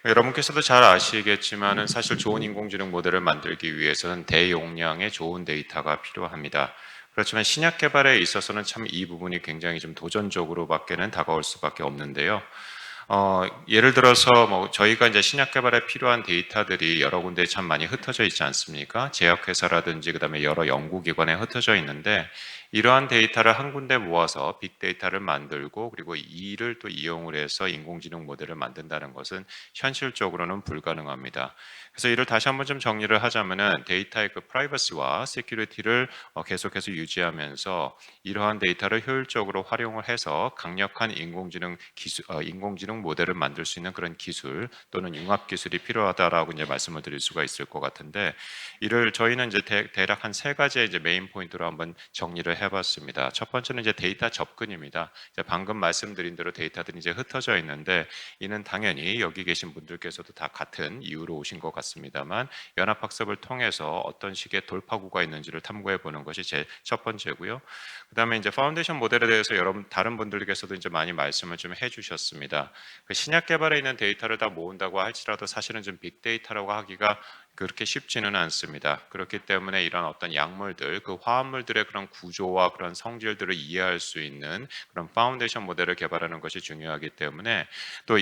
여러분께서도 잘 아시겠지만은 사실 좋은 인공지능 모델을 만들기 위해서는 대용량의 좋은 데이터가 필요합니다. 그렇지만 신약 개발에 있어서는 참 이 부분이 굉장히 좀 도전적으로밖에는 다가올 수밖에 없는데요. 예를 들어서 뭐 저희가 이제 신약 개발에 필요한 데이터들이 여러 군데에 참 많이 흩어져 있지 않습니까? 제약회사라든지 그다음에 여러 연구기관에 흩어져 있는데 이러한 데이터를 한 군데 모아서 빅데이터를 만들고 그리고 이를 또 이용을 해서 인공지능 모델을 만든다는 것은 현실적으로는 불가능합니다. 그래서 이를 다시 한번 좀 정리를 하자면은 데이터의 그 프라이버시와 세큐리티를 계속해서 유지하면서 이러한 데이터를 효율적으로 활용을 해서 강력한 인공지능 모델을 만들 수 있는 그런 기술 또는 융합 기술이 필요하다라고 이제 말씀을 드릴 수가 있을 것 같은데 이를 저희는 이제 대략 한 세 가지의 이제 메인 포인트로 한번 정리를 해봤습니다. 첫 번째는 이제 데이터 접근입니다. 이제 방금 말씀드린 대로 데이터들이 이제 흩어져 있는데 이는 당연히 여기 계신 분들께서도 다 같은 이유로 오신 것 같습니다만 연합학습을 통해서 어떤 식의 돌파구가 있는지를 탐구해 보는 것이 제 첫 번째고요. 그다음에 이제 파운데이션 모델에 대해서 여러분 다른 분들께서도 이제 많이 말씀을 좀 해주셨습니다. 그 신약 개발에 있는 데이터를 다 모은다고 할지라도 사실은 좀 빅데이터라고 하기가 그렇게 쉽지는 않습니다. 그렇기 때문에 이런 어떤 약물들, 그 화합물들의 그런 구조와 그런 성질들을 이해할 수 있는 그런 파운데이션 모델을 개발하는 것이 중요하기 때문에 또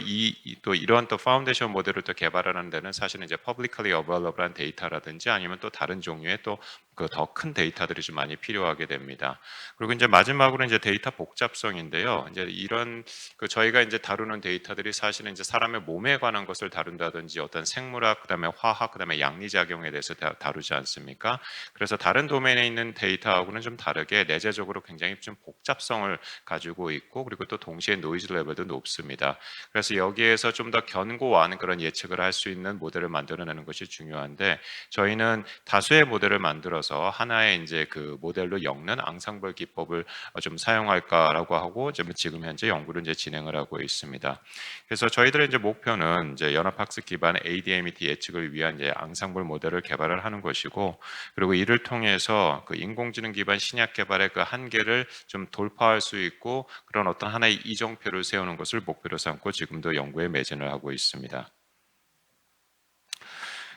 이런 또 파운데이션 모델을 또 개발하는 데는 사실은 이제 publicly available한 데이터라든지 아니면 또 다른 종류의 또 그 더 큰 데이터들이 좀 많이 필요하게 됩니다. 그리고 이제 마지막으로 이제 데이터 복잡성인데요. 이제 이런 그 저희가 이제 다루는 데이터들이 사실은 이제 사람의 몸에 관한 것을 다룬다든지 어떤 생물학, 그다음에 화학, 그다음에 양리작용에 대해서 다루지 않습니까? 그래서 다른 도메인에 있는 데이터하고는 좀 다르게 내재적으로 굉장히 좀 복잡성을 가지고 있고 그리고 또 동시에 노이즈 레벨도 높습니다. 그래서 여기에서 좀 더 견고한 그런 예측을 할 수 있는 모델을 만들어내는 것이 중요한데 저희는 다수의 모델을 만들어서 하나의 이제 그 모델로 엮는 앙상블 기법을 좀 사용할까라고 하고 지금 현재 연구를 이제 진행을 하고 있습니다. 그래서 저희들의 이제 목표는 이제 연합학습 기반 ADMET 예측을 위한 이제 앙상블 모델을 개발을 하는 것이고 그리고 이를 통해서 그 인공지능 기반 신약 개발의 그 한계를 좀 돌파할 수 있고 그런 어떤 하나의 이정표를 세우는 것을 목표로 삼고 지금도 연구에 매진을 하고 있습니다.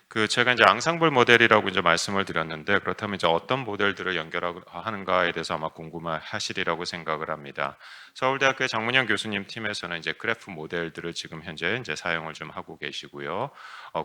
그 제가 이제 앙상블 모델이라고 이제 말씀을 드렸는데 그렇다면 이제 어떤 모델들을 연결하는가에 대해서 아마 궁금하시리라고 생각을 합니다. 서울대학교의 장문영 교수님 팀에서는 이제 그래프 모델들을 지금 현재 이제 사용을 좀 하고 계시고요.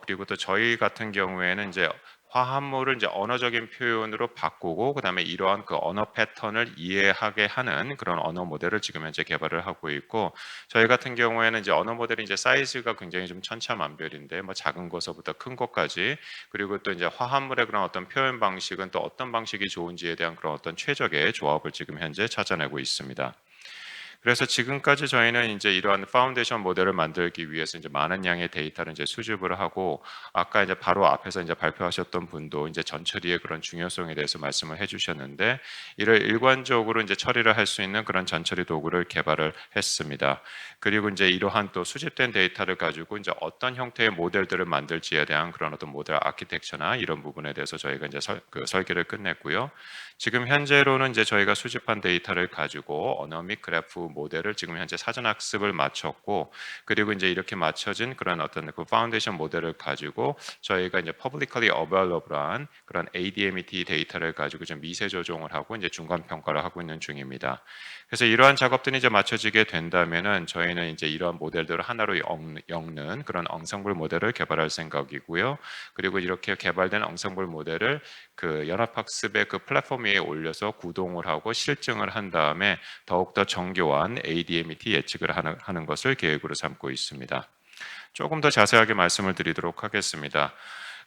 그리고 또 저희 같은 경우에는 이제 화합물을 이제 언어적인 표현으로 바꾸고 그다음에 이러한 그 언어 패턴을 이해하게 하는 그런 언어 모델을 지금 현재 개발을 하고 있고 저희 같은 경우에는 이제 언어 모델이 이제 사이즈가 굉장히 좀 천차만별인데 뭐 작은 것서부터 큰 것까지 그리고 또 이제 화합물의 그런 어떤 표현 방식은 또 어떤 방식이 좋은지에 대한 그런 어떤 최적의 조합을 지금 현재 찾아내고 있습니다. 그래서 지금까지 저희는 이제 이러한 파운데이션 모델을 만들기 위해서 이제 많은 양의 데이터를 이제 수집을 하고 아까 이제 바로 앞에서 이제 발표하셨던 분도 이제 전처리의 그런 중요성에 대해서 말씀을 해주셨는데 이를 일관적으로 이제 처리를 할 수 있는 그런 전처리 도구를 개발을 했습니다. 그리고 이제 이러한 또 수집된 데이터를 가지고 이제 어떤 형태의 모델들을 만들지에 대한 그런 어떤 모델 아키텍처나 이런 부분에 대해서 저희가 이제 설계를 끝냈고요. 지금 현재로는 이제 저희가 수집한 데이터를 가지고 언어 및 그래프 모델을 지금 현재 사전 학습을 마쳤고 그리고 이제 이렇게 맞춰진 그런 어떤 그 파운데이션 모델을 가지고 저희가 이제 publicly available한 그런 ADMET 데이터를 가지고 좀 미세 조정을 하고 이제 중간 평가를 하고 있는 중입니다. 그래서 이러한 작업들이 이제 맞춰지게 된다면은 저희는 이제 이러한 모델들을 하나로 엮는 그런 엉성블 모델을 개발할 생각이고요. 그리고 이렇게 개발된 엉성블 모델을 그 연합학습의 그 플랫폼 위에 올려서 구동을 하고 실증을 한 다음에 더욱더 정교한 ADMET 예측을 하는 것을 계획으로 삼고 있습니다. 조금 더 자세하게 말씀을 드리도록 하겠습니다.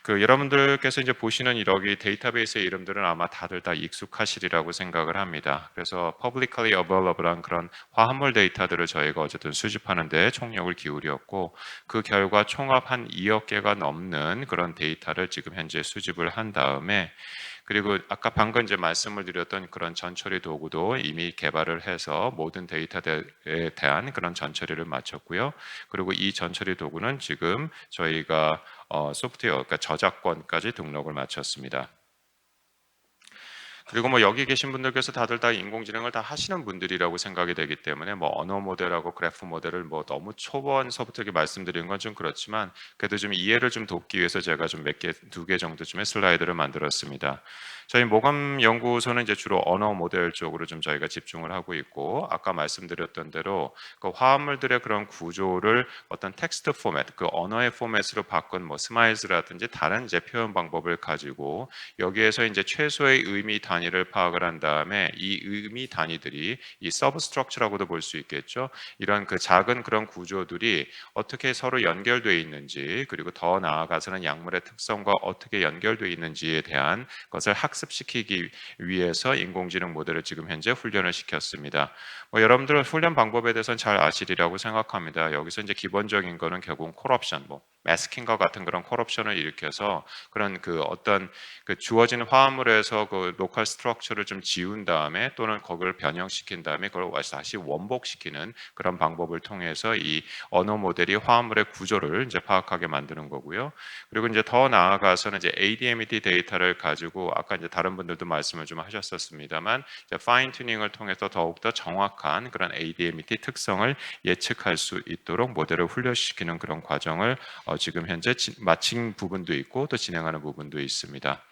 그 여러분들께서 이제 보시는 여기 데이터베이스의 이름들은 아마 다들 다 익숙하시리라고 생각을 합니다. 그래서 publicly available한 그런 화합물 데이터들을 저희가 어쨌든 수집하는 데 총력을 기울였고 그 결과 총합 한 2억 개가 넘는 그런 데이터를 지금 현재 수집을 한 다음에 그리고 아까 방금 이제 말씀을 드렸던 그런 전처리 도구도 이미 개발을 해서 모든 데이터에 대한 그런 전처리를 마쳤고요. 그리고 이 전처리 도구는 지금 저희가 소프트웨어, 그러니까 저작권까지 등록을 마쳤습니다. 그리고 뭐 여기 계신 분들께서 다들 다 인공지능을 다 하시는 분들이라고 생각이 되기 때문에 뭐 언어 모델하고 그래프 모델을 뭐 너무 초반서부터 이렇게 말씀드리는 건 좀 그렇지만 그래도 좀 이해를 좀 돕기 위해서 제가 좀 두 개 정도쯤의 슬라이드를 만들었습니다. 저희 모감 연구소는 이제 주로 언어 모델 쪽으로 좀 저희가 집중을 하고 있고 아까 말씀드렸던 대로 그 화합물들의 그런 구조를 어떤 텍스트 포맷, 그 언어의 포맷으로 바꾼 뭐 스마일즈라든지 다른 이제 표현 방법을 가지고 여기에서 이제 최소의 의미 단위를 파악을 한 다음에 이 의미 단위들이 이 서브 스트럭처라고도 볼 수 있겠죠. 이런 그 작은 그런 구조들이 어떻게 서로 연결되어 있는지 그리고 더 나아가서는 약물의 특성과 어떻게 연결되어 있는지에 대한 것을 학습시키기 위해서 인공지능 모델을 지금 현재 훈련을 시켰습니다. 뭐 여러분들은 훈련 방법에 대해서는 잘 아시리라고 생각합니다. 여기서 이제 기본적인 거는 결국 콜옵션, 뭐 마스킹과 같은 그런 콜옵션을 일으켜서 그런 그 어떤 그 주어진 화합물에서 그 로컬 스트럭처를 좀 지운 다음에 또는 거기를 변형시킨 다음에 그걸 다시 원복시키는 그런 방법을 통해서 이 언어 모델이 화합물의 구조를 이제 파악하게 만드는 거고요. 그리고 이제 더 나아가서는 이제 ADMET 데이터를 가지고 아까 이제 다른 분들도 말씀을 좀 하셨었습니다만 이제 파인 튜닝을 통해서 더욱더 정확한 그런 ADMET 특성을 예측할 수 있도록 모델을 훈련시키는 그런 과정을 지금 현재 마친 부분도 있고 또 진행하는 부분도 있습니다.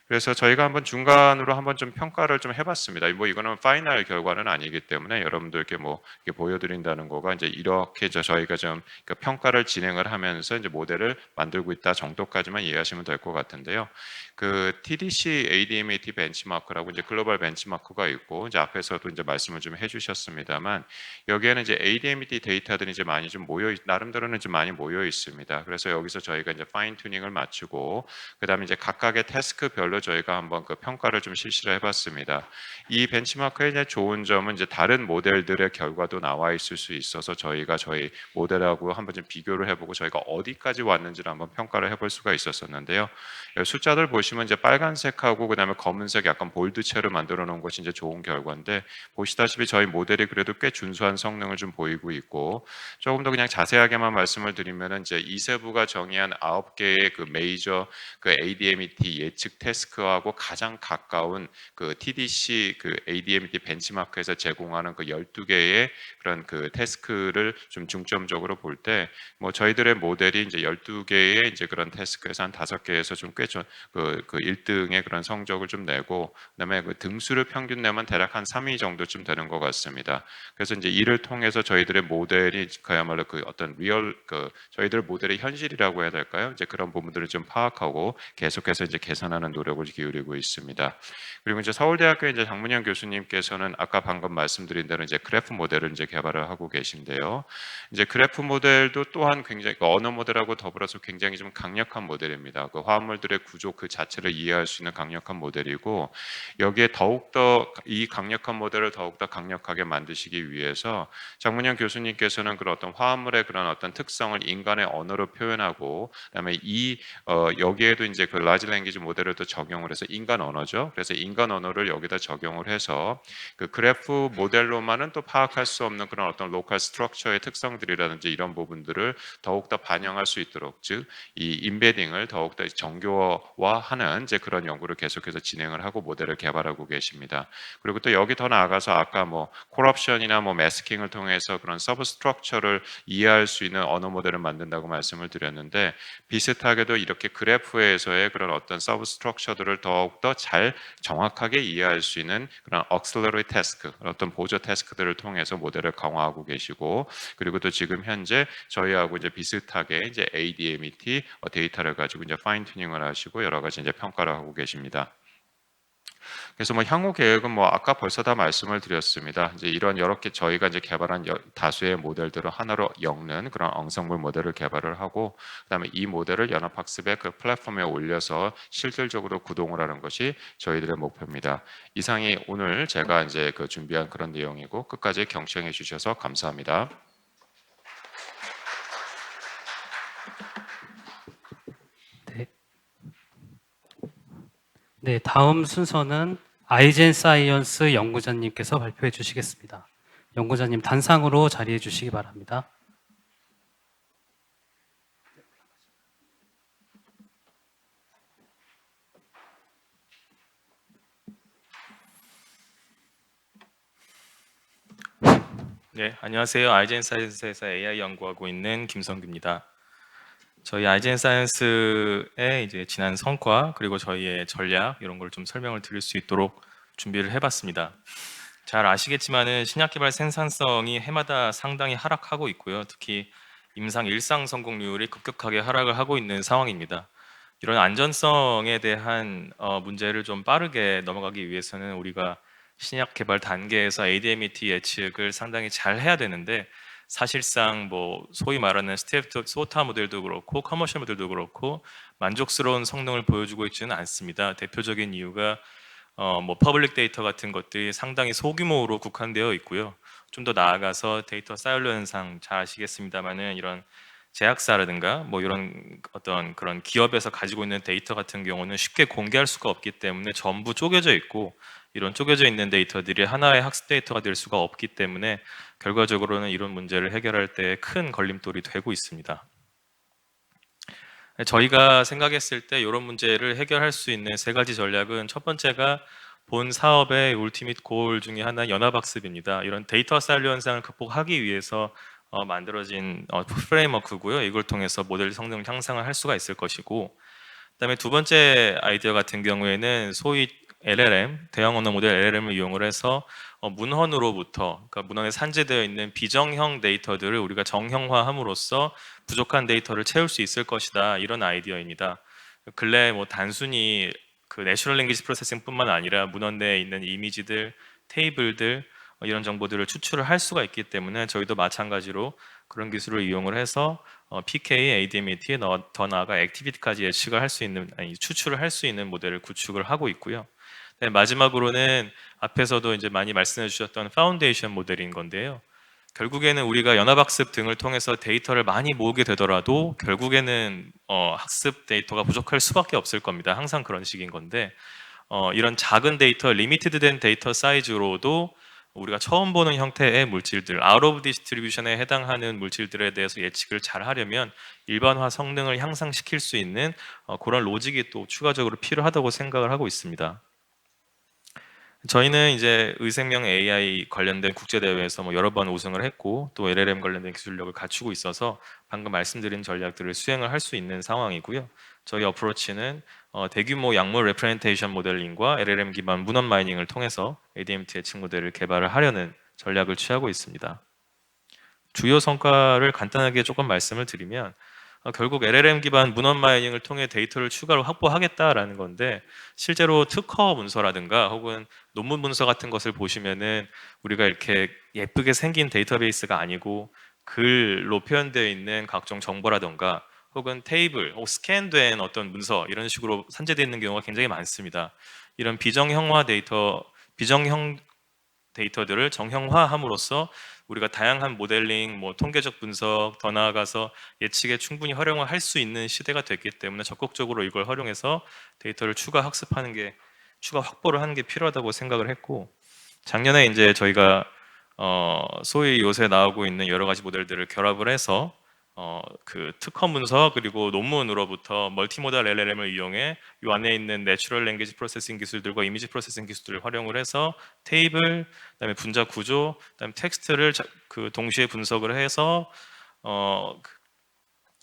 그래서 저희가 한번 중간으로 한번 좀 평가를 좀 해봤습니다. 뭐 이거는 파이널 결과는 아니기 때문에 여러분들께 뭐 이렇게 보여드린다는 거가 이제 이렇게 저희가 좀 그 평가를 진행을 하면서 이제 모델을 만들고 있다 정도까지만 이해하시면 될 것 같은데요. 그 TDC ADMET 벤치마크라고 이제 글로벌 벤치마크가 있고 이제 앞에서도 이제 말씀을 좀 해주셨습니다만 여기에는 이제 ADMET 데이터들이 이제 많이 좀 나름대로는 좀 많이 모여 있습니다. 그래서 여기서 저희가 이제 파인 튜닝을 맞추고 그다음에 이제 각각의 태스크별로 저희가 한번 그 평가를 좀 실시를 해봤습니다. 이 벤치마크의 이제 좋은 점은 이제 다른 모델들의 결과도 나와 있을 수 있어서 저희가 저희 모델하고 한번 좀 비교를 해보고 저희가 어디까지 왔는지를 한번 평가를 해볼 수가 있었었는데요. 숫자들 보시면 이제 빨간색하고 그다음에 검은색 약간 볼드체로 만들어 놓은 것이 이제 좋은 결과인데 보시다시피 저희 모델이 그래도 꽤 준수한 성능을 좀 보이고 있고 조금 더 그냥 자세하게만 말씀을 드리면은 이제 이세부가 정의한 9개의 그 메이저 그 ADMET 예측 태스크하고 가장 가까운 그 TDC 그 ADMET 벤치마크에서 제공하는 그 12개의 그런 그 태스크를 좀 중점적으로 볼 때 뭐 저희들의 모델이 이제 12개의 이제 그런 태스크에서 한 5개에서 좀 꽤 그 1등의 그런 성적을 좀 내고 그다음에 그 등수를 평균 내면 대략 한 3위 정도쯤 되는 것 같습니다. 그래서 이제 이를 통해서 저희들의 모델이 그야말로 그 어떤 리얼 그 저희들 모델의 현실이라고 해야 될까요? 이제 그런 부분들을 좀 파악하고 계속해서 이제 개선하는 노력을 기울이고 있습니다. 그리고 이제 서울대학교 이제 장문영 교수님께서는 아까 방금 말씀드린 대로 이제 그래프 모델을 이제 개발을 하고 계신데요. 이제 그래프 모델도 또한 굉장히 그 언어 모델하고 더불어서 굉장히 좀 강력한 모델입니다. 그 화합물들의 구조 그 자체를 이해할 수 있는 강력한 모델이고 여기에 더욱더 이 강력한 모델을 더욱더 강력하게 만드시기 위해서 장문영 교수님께서는 그런 어떤 화합물의 그런 어떤 특성을 인간의 언어로 표현하고 그다음에 여기에도 이제 그 라지 랭귀지 모델을 또 적용을 해서 인간 언어죠. 그래서 인간 언어를 여기다 적용을 해서 그 그래프 모델로만은 또 파악할 수 없는 그런 어떤 로컬 스트럭처의 특성들이라든지 이런 부분들을 더욱더 반영할 수 있도록 즉 이 임베딩을 더욱더 정교화하는 이제 그런 연구를 계속해서 진행을 하고 모델을 개발하고 계십니다. 그리고 또 여기 더 나아가서 아까 뭐 콜옵션이나 뭐 매스킹을 통해서 그런 서브 스트럭처를 이해할 수 있는 언어 모델을 만든다고 말씀을 드렸는데 비슷하게도 이렇게 그래프에서의 그런 어떤 서브 스트럭처들을 더욱더 잘 정확하게 이해할 수 있는 그런 auxiliary task, 어떤 보조 태스크들을 통해서 모델을 강화하고 계시고 그리고 또 지금 현재 저희하고 이제 비슷하게 이제 ADMET 데이터를 가지고 이제 파인 튜닝을 하시고 여러 가지 이제 평가를 하고 계십니다. 그래서 뭐 향후 계획은 뭐 아까 벌써 다 말씀을 드렸습니다. 이제 이런 여러 개 저희가 이제 개발한 다수의 모델들을 하나로 엮는 그런 엉성물 모델을 개발을 하고 그다음에 이 모델을 연합학습의 그 플랫폼에 올려서 실질적으로 구동을 하는 것이 저희들의 목표입니다. 이상이 오늘 제가 이제 그 준비한 그런 내용이고 끝까지 경청해 주셔서 감사합니다. 네, 다음 순서는 아이젠 사이언스 연구자님께서 발표해 주시겠습니다. 연구자님 단상으로 자리해 주시기 바랍니다. 네, 안녕하세요. 아이젠 사이언스에서 AI 연구하고 있는 김성규입니다. 저희 아이젠 사이언스의 이제 지난 성과 그리고 저희의 전략 이런 걸 좀 설명을 드릴 수 있도록 준비를 해봤습니다. 잘 아시겠지만은 신약 개발 생산성이 해마다 상당히 하락하고 있고요. 특히 임상 일상 성공률이 급격하게 하락을 하고 있는 상황입니다. 이런 안전성에 대한 문제를 좀 빠르게 넘어가기 위해서는 우리가 신약 개발 단계에서 ADMET 예측을 상당히 잘 해야 되는데 사실상 뭐 소위 말하는 스테이트 소타 모델도 그렇고 커머셜 모델도 그렇고 만족스러운 성능을 보여주고 있지는 않습니다. 대표적인 이유가 뭐 퍼블릭 데이터 같은 것들이 상당히 소규모로 국한되어 있고요. 좀 더 나아가서 데이터 사일러 현상 잘 아시겠습니다만은 이런 제약사라든가 뭐 이런 어떤 그런 기업에서 가지고 있는 데이터 같은 경우는 쉽게 공개할 수가 없기 때문에 전부 쪼개져 있고, 이런 쪼개져 있는 데이터들이 하나의 학습 데이터가 될 수가 없기 때문에 결과적으로는 이런 문제를 해결할 때 큰 걸림돌이 되고 있습니다. 저희가 생각했을 때 이런 문제를 해결할 수 있는 세 가지 전략은, 첫 번째가 본 사업의 울티밋 골 중에 하나 연합학습입니다. 이런 데이터 사일로 현상을 극복하기 위해서 만들어진 프레임워크고요. 이걸 통해서 모델 성능 향상을 할 수가 있을 것이고, 그다음에 두 번째 아이디어 같은 경우에는 소위 LLM, 대형 언어 모델 LLM을 이용을 해서 문헌으로부터, 그러니까 문헌에 산재되어 있는 비정형 데이터들을 우리가 정형화함으로써 부족한 데이터를 채울 수 있을 것이다, 이런 아이디어입니다. 근래 뭐 단순히 그 내추럴 랭귀지 프로세싱뿐만 아니라 문헌 내에 있는 이미지들, 테이블들 이런 정보들을 추출을 할 수가 있기 때문에 저희도 마찬가지로 그런 기술을 이용을 해서 PK, ADMET에 더 나아가 액티비티까지 예측을 할 수 있는, 추출을 할 수 있는 모델을 구축을 하고 있고요. 네, 마지막으로는 앞에서도 이제 많이 말씀해 주셨던 파운데이션 모델인 건데요. 결국에는 우리가 연합학습 등을 통해서 데이터를 많이 모으게 되더라도 결국에는 학습 데이터가 부족할 수밖에 없을 겁니다. 항상 그런 식인 건데, 이런 작은 데이터, 리미티드된 데이터 사이즈로도 우리가 처음 보는 형태의 물질들, 아웃 오브 디스트리뷰션에 해당하는 물질들에 대해서 예측을 잘 하려면 일반화 성능을 향상시킬 수 있는 그런 로직이 또 추가적으로 필요하다고 생각을 하고 있습니다. 저희는 이제 의생명 AI 관련된 국제대회에서 뭐 여러 번 우승을 했고, 또 LLM 관련된 기술력을 갖추고 있어서 방금 말씀드린 전략들을 수행을 할 수 있는 상황이고요. 저희 어프로치는 대규모 약물 레프레젠테이션 모델링과 LLM 기반 문헌 마이닝을 통해서 ADMT 예측 모델을 개발을 하려는 전략을 취하고 있습니다. 주요 성과를 간단하게 조금 말씀을 드리면, 결국 LLM 기반 문헌 마이닝을 통해 데이터를 추가로 확보하겠다라는 건데, 실제로 특허 문서라든가 혹은 논문 문서 같은 것을 보시면은 우리가 이렇게 예쁘게 생긴 데이터베이스가 아니고 글로 표현되어 있는 각종 정보라든가 혹은 테이블, 스캔된 어떤 문서 이런 식으로 산재되어 있는 경우가 굉장히 많습니다. 이런 비정형 데이터들을 정형화함으로써 우리가 다양한 모델링, 뭐 통계적 분석, 더 나아가서 예측에 충분히 활용을 할 수 있는 시대가 됐기 때문에 적극적으로 이걸 활용해서 데이터를 추가 확보를 하는 게 필요하다고 생각을 했고, 작년에 이제 저희가 소위 요새 나오고 있는 여러 가지 모델들을 결합을 해서 그 특허 문서 그리고 논문으로부터 멀티모달 LLM을 이용해 이 안에 있는 내추럴 랭귀지 프로세싱 기술들과 이미지 프로세싱 기술들을 활용을 해서 테이블, 그다음에 분자 구조, 그다음에 텍스트를 그 동시에 분석을 해서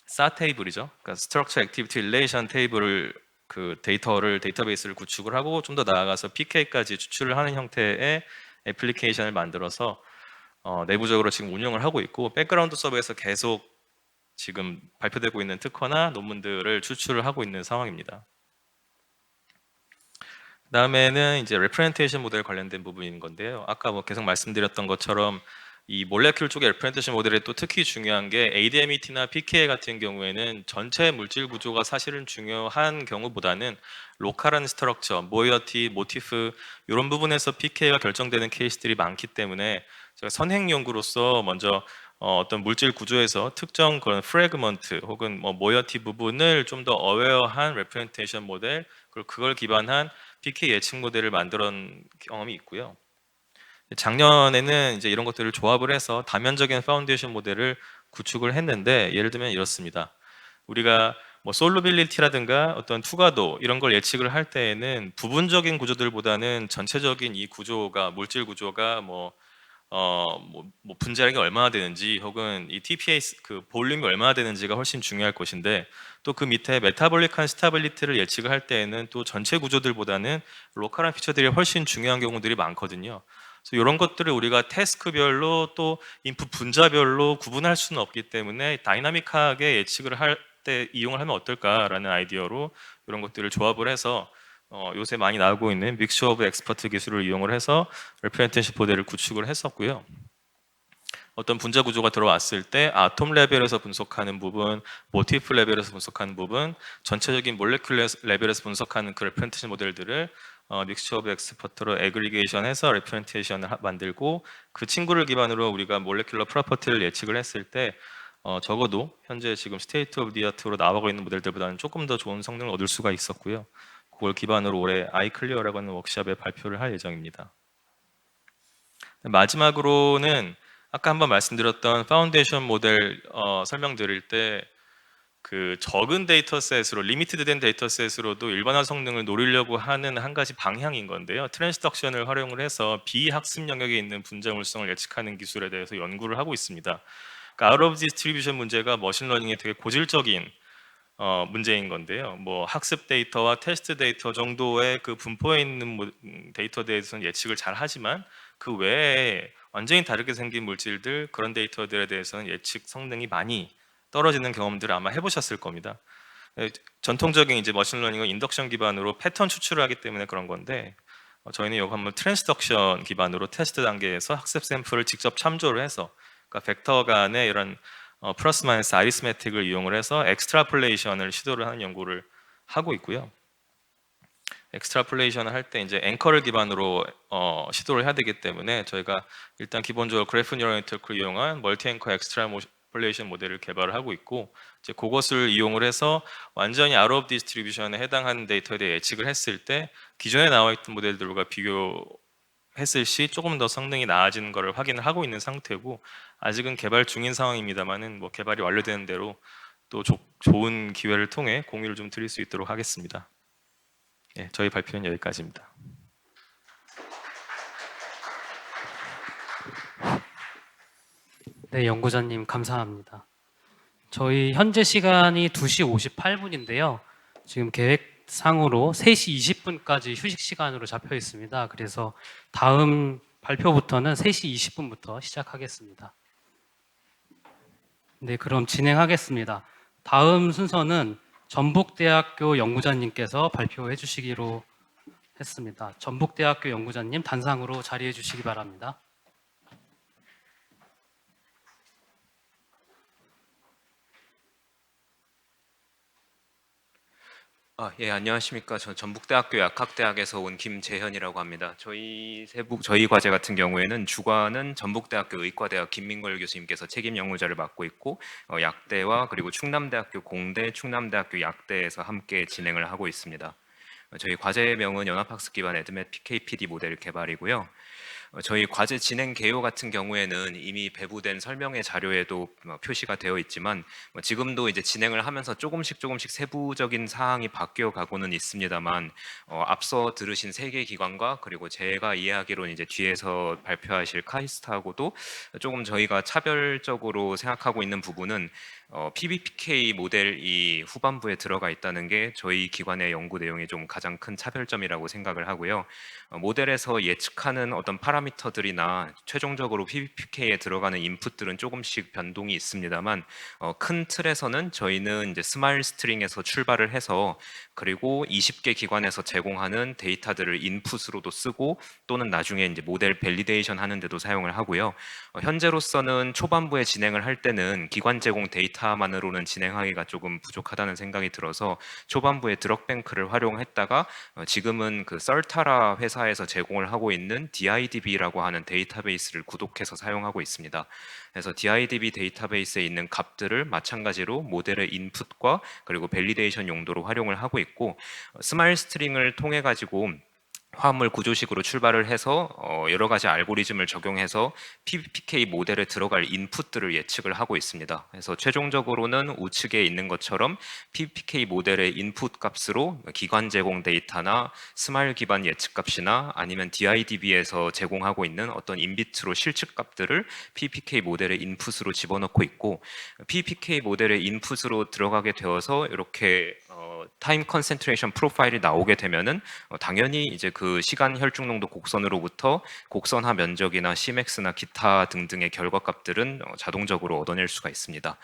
SA 테이블이죠. 그러니까 Structure Activity Relation 테이블을 그 데이터베이스를 구축을 하고 좀 더 나아가서 PK까지 추출을 하는 형태의 애플리케이션을 만들어서 내부적으로 지금 운영을 하고 있고, 백그라운드 서버에서 계속 지금 발표되고 있는 특허나 논문들을 추출을 하고 있는 상황입니다. 그다음에는 이제 레프레젠테이션 모델 관련된 부분인 건데요. 아까 뭐 계속 말씀드렸던 것처럼 이 몰레큘 쪽의 레프레젠테이션 모델에 또 특히 중요한 게 ADMET나 PK 같은 경우에는 전체 물질 구조가 사실은 중요한 경우보다는 로컬한 스트럭처, 모이어티, 모티프 이런 부분에서 PK가 결정되는 케이스들이 많기 때문에 제가 선행 연구로서 먼저 어떤 물질 구조에서 특정 그런 프래그먼트 혹은 뭐 모이어티 부분을 좀 더 어웨어한 레프레젠테이션 모델, 그리고 그걸 기반한 PK 예측 모델을 만들었던 경험이 있고요. 작년에는 이제 이런 것들을 조합을 해서 다면적인 파운데이션 모델을 구축을 했는데, 예를 들면 이렇습니다. 우리가 뭐 솔루빌리티라든가 어떤 투과도 이런 걸 예측을 할 때에는 부분적인 구조들보다는 전체적인 이 구조가, 물질 구조가 뭐 분자량이 얼마나 되는지 혹은 이 TPA 그 볼륨이 얼마나 되는지가 훨씬 중요할 것인데, 또 그 밑에 메타볼릭한 스타빌리티를 예측을 할 때에는 또 전체 구조들보다는 로컬한 피처들이 훨씬 중요한 경우들이 많거든요. 그래서 이런 것들을 우리가 태스크별로 또 인풋 분자별로 구분할 수는 없기 때문에 다이나믹하게 예측을 할 때 이용을 하면 어떨까라는 아이디어로 이런 것들을 조합을 해서 요새 많이 나오고 있는 믹스 오브 엑스퍼트 기술을 이용을 해서 레프레젠테이션 모델을 구축을 했었고요. 어떤 분자 구조가 들어왔을 때 아톰 레벨에서 분석하는 부분, 모티프 레벨에서 분석하는 부분, 전체적인 몰레큘 레벨에서 분석하는 그 레프레젠테이션 모델들을 믹스 오브 엑스퍼트로 애그리게이션해서 레프레젠테이션을 만들고, 그 친구를 기반으로 우리가 몰레큘러 프로퍼티를 예측을 했을 때 적어도 현재 지금 스테이트 오브 디 아트로 나오고 있는 모델들보다는 조금 더 좋은 성능을 얻을 수가 있었고요. 그걸 기반으로 올해 아이클리어라고 하는 워크숍에 발표를 할 예정입니다. 마지막으로는 아까 한번 말씀드렸던 파운데이션 모델 설명드릴 때 그 적은 데이터셋으로 리미티드 된 데이터셋으로도 일반화 성능을 노리려고 하는 한 가지 방향인 건데요. 트랜스덕션을 활용을 해서 비학습 영역에 있는 분자물성을 예측하는 기술에 대해서 연구를 하고 있습니다. 그러니까 아웃 오브 디스트리뷰션 문제가 머신러닝의 되게 고질적인 문제인 건데요. 뭐 학습 데이터와 테스트 데이터 정도의 그 분포에 있는 데이터에 대해서는 예측을 잘 하지만 그 외에 완전히 다르게 생긴 물질들 그런 데이터들에 대해서는 예측 성능이 많이 떨어지는 경험들을 아마 해보셨을 겁니다. 전통적인 이제 머신러닝은 인덕션 기반으로 패턴 추출을 하기 때문에 그런 건데 저희는 이거 한번 트랜스덕션 기반으로 테스트 단계에서 학습 샘플을 직접 참조를 해서 그러니까 벡터 간의 이런 플러스 마이너스 아리스메틱을 이용을 해서 엑스트라폴레이션을 시도를 하는 연구를 하고 있고요. 엑스트라폴레이션을 할 때 이제 앵커를 기반으로 시도를 해야 되기 때문에 저희가 일단 기본적으로 그래프 뉴럴 네트워크를 이용한 멀티 앵커 엑스트라폴레이션 모델을 개발을 하고 있고 이제 그것을 이용을 해서 완전히 아웃 오브 디스트리뷰션에 해당하는 데이터에 대해 예측을 했을 때 기존에 나와 있던 모델들과 비교했을 시 조금 더 성능이 나아지는 것을 확인을 하고 있는 상태고 아직은 개발 중인 상황입니다만은 뭐 개발이 완료되는 대로 또 좋은 기회를 통해 공유를 좀 드릴 수 있도록 하겠습니다. 예, 저희 발표는 여기까지입니다. 네, 연구자님 감사합니다. 저희 현재 시간이 2시 58분인데요. 지금 계획상으로 3시 20분까지 휴식 시간으로 잡혀 있습니다. 그래서 다음 발표부터는 3시 20분부터 시작하겠습니다. 네, 그럼 진행하겠습니다. 다음 순서는 전북대학교 연구자님께서 발표해 주시기로 했습니다. 전북대학교 연구자님 단상으로 자리해 주시기 바랍니다. 예, 안녕하십니까. 저 전북대학교 약학대학에서 온 김재현이라고 합니다. 저희 과제 같은 경우에는 주관은 전북대학교 의과대학 김민걸 교수님께서 책임 연구자를 맡고 있고 약대와 그리고 충남대학교 공대, 충남대학교 약대에서 함께 진행을 하고 있습니다. 저희 과제명은 연합학습 기반 에드멧 PKPD 모델 개발이고요. 저희 과제 진행 개요 같은 경우에는 이미 배부된 설명회 자료에도 표시가 되어 있지만 지금도 이제 진행을 하면서 조금씩 세부적인 사항이 바뀌어 가고는 있습니다만 앞서 들으신 세 개 기관과 그리고 제가 이해하기로는 이제 뒤에서 발표하실 카이스트하고도 조금 저희가 차별적으로 생각하고 있는 부분은 PBPK 모델이 후반부에 들어가 있다는 게 저희 기관의 연구 내용이 좀 가장 큰 차별점이라고 생각을 하고요. 모델에서 예측하는 어떤 파라미터들이나 최종적으로 PBPK에 들어가는 인풋들은 조금씩 변동이 있습니다만 큰 틀에서는 저희는 이제 스마일 스트링에서 출발을 해서 그리고 20개 기관에서 제공하는 데이터들을 인풋으로도 쓰고 또는 나중에 이제 모델 밸리데이션 하는 데도 사용을 하고요. 현재로서는 초반부에 진행을 할 때는 기관 제공 데이터만으로는 진행하기가 조금 부족하다는 생각이 들어서 초반부에 드럭뱅크를 활용했다가 지금은 그 썰타라 회사에서 제공을 하고 있는 DIDB라고 하는 데이터베이스를 구독해서 사용하고 있습니다. 그래서 DIDB 데이터베이스에 있는 값들을 마찬가지로 모델의 인풋과 그리고 밸리데이션 용도로 활용을 하고 있고 스마일 스트링을 통해 가지고 화합물 구조식으로 출발을 해서 여러 가지 알고리즘을 적용해서 PBPK 모델에 들어갈 인풋들을 예측을 하고 있습니다. 그래서 최종적으로는 우측에 있는 것처럼 PBPK 모델의 인풋 값으로 기관 제공 데이터나 스마일 기반 예측 값이나 아니면 DIDB에서 제공하고 있는 어떤 인비트로 실측 값들을 PBPK 모델의 인풋으로 집어넣고 있고 PBPK 모델의 인풋으로 들어가게 되어서 이렇게 타임 컨센트레이션 프로파일이 나오게 되면은 당연히 이제 그 시간 혈중 농도 곡선으로부터 곡선화 면적이나 Cmax나 기타 등등의 결과값들은 자동적으로 얻어낼 수가 있습니다.